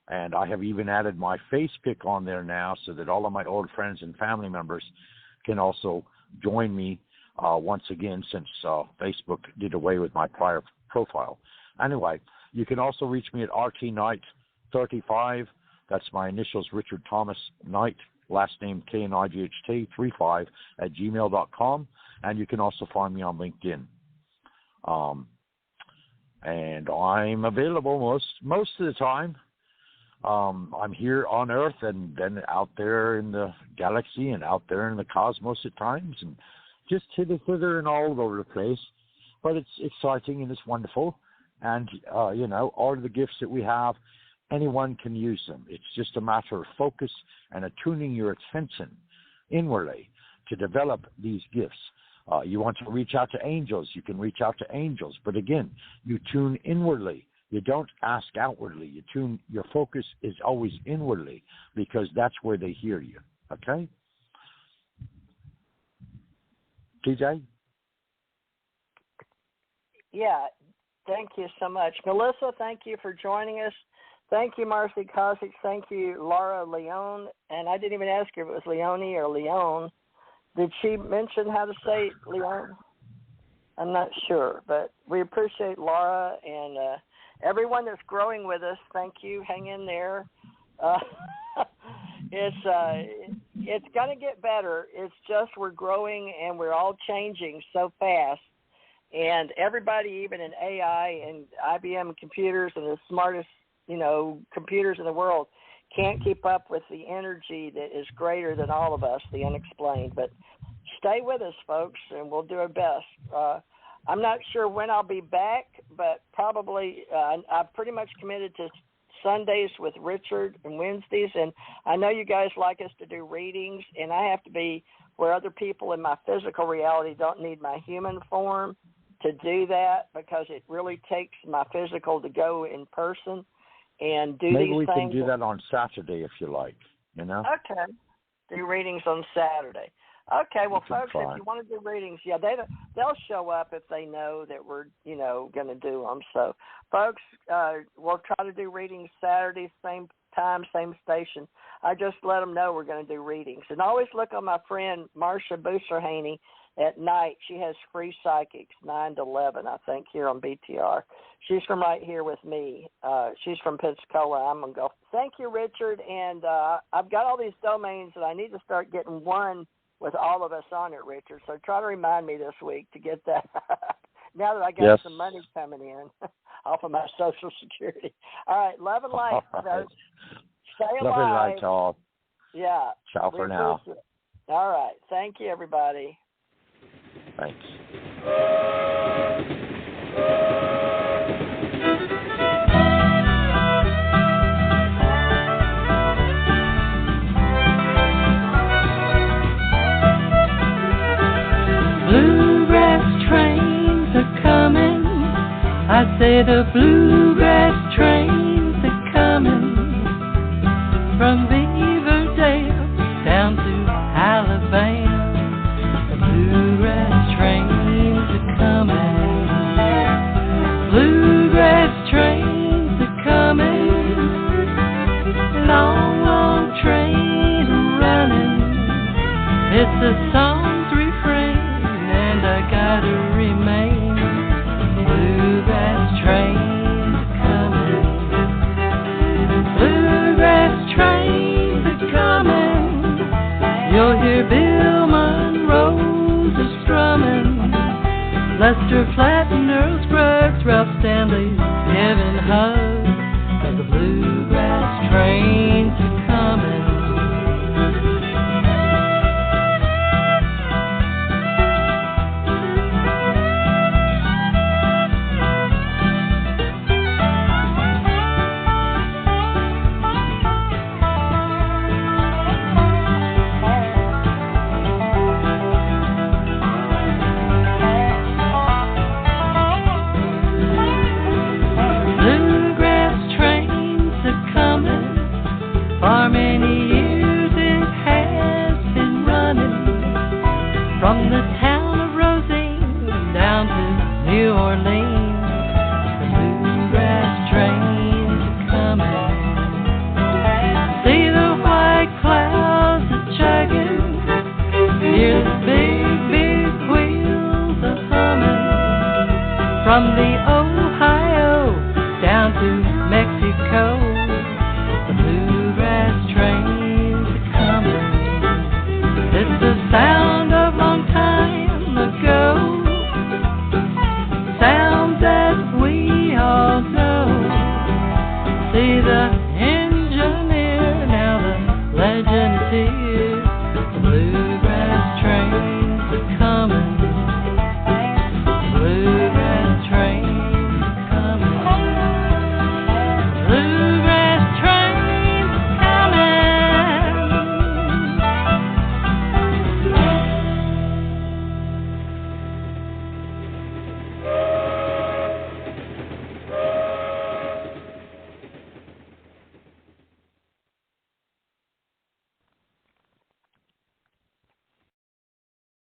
And I have even added my face pic on there now so that all of my old friends and family members can also join me once again, since Facebook did away with my prior profile. Anyway, you can also reach me at RTKnight35. That's my initials, Richard Thomas Knight, last name KNIGHT 35 at gmail.com. And you can also find me on LinkedIn. And I'm available most of the time. I'm here on Earth and then out there in the galaxy and out there in the cosmos at times, and just hither and all over the place. But it's exciting and it's wonderful. And, all of the gifts that we have, anyone can use them. It's just a matter of focus and attuning your attention inwardly to develop these gifts. You want to reach out to angels, you can reach out to angels. But again, you tune inwardly. You don't ask outwardly. Your focus is always inwardly, because that's where they hear you. Okay? TJ? Yeah, thank you so much. Melissa, thank you for joining us. Thank you, Marcy Cosich. Thank you, Laura Leone. And I didn't even ask her if it was Leone or Leone. Did she mention how to say Leone? I'm not sure, but we appreciate Laura and everyone that's growing with us. Thank you. Hang in there. It's going to get better. It's just we're growing and we're all changing so fast. And everybody, even in AI and IBM computers and the smartest, computers in the world, can't keep up with the energy that is greater than all of us, the unexplained. But stay with us, folks, and we'll do our best. I'm not sure when I'll be back, but probably I've pretty much committed to Sundays with Richard and Wednesdays. And I know you guys like us to do readings, and I have to be where other people in my physical reality don't need my human form to do that, because it really takes my physical to go in person and do Maybe these we things. can do that on Saturday if you like, you know? Okay. Do readings on Saturday. Okay, well, folks, try. if you want to do readings, yeah, they'll show up if they know that we're, going to do them. So, folks, we'll try to do readings Saturday, same time, same station. I just let them know we're going to do readings. And always look on my friend Marcia Booserhaney at night. She has free psychics, 9 to 11, I think, here on BTR. She's from right here with me. She's from Pensacola. I'm going to go. Thank you, Richard. And I've got all these domains, and I need to start getting one with all of us on it, Richard. So try to remind me this week to get that now that I got some money coming in off of my Social Security. All right, love and light, folks. Stay alive. Love and light, y'all. Yeah. Ciao for now. All right. Thank you, everybody. Thanks. Bluegrass trains are coming. I say the bluegrass trains are coming from Beaverdale down to Alabama. The bluegrass trains are coming. Bluegrass trains are coming. Long, long train running. It's a song's refrain, and I gotta remain. Bluegrass trains are coming. Bluegrass trains are coming. You'll hear Bill Monroe's a strumming, Lester Flatt, Earl Scruggs, Ralph Stanley giving hugs. 'Cause the bluegrass trains are coming. For many years it has been running from the town of Rosine down to New Orleans. The bluegrass trains are coming. See the white clouds a chugging. Hear the big, big wheels a humming from the Ohio down to Mexico. Trains are coming. It's the sound of long time ago, sounds that we all know. See the engineer, now the legend is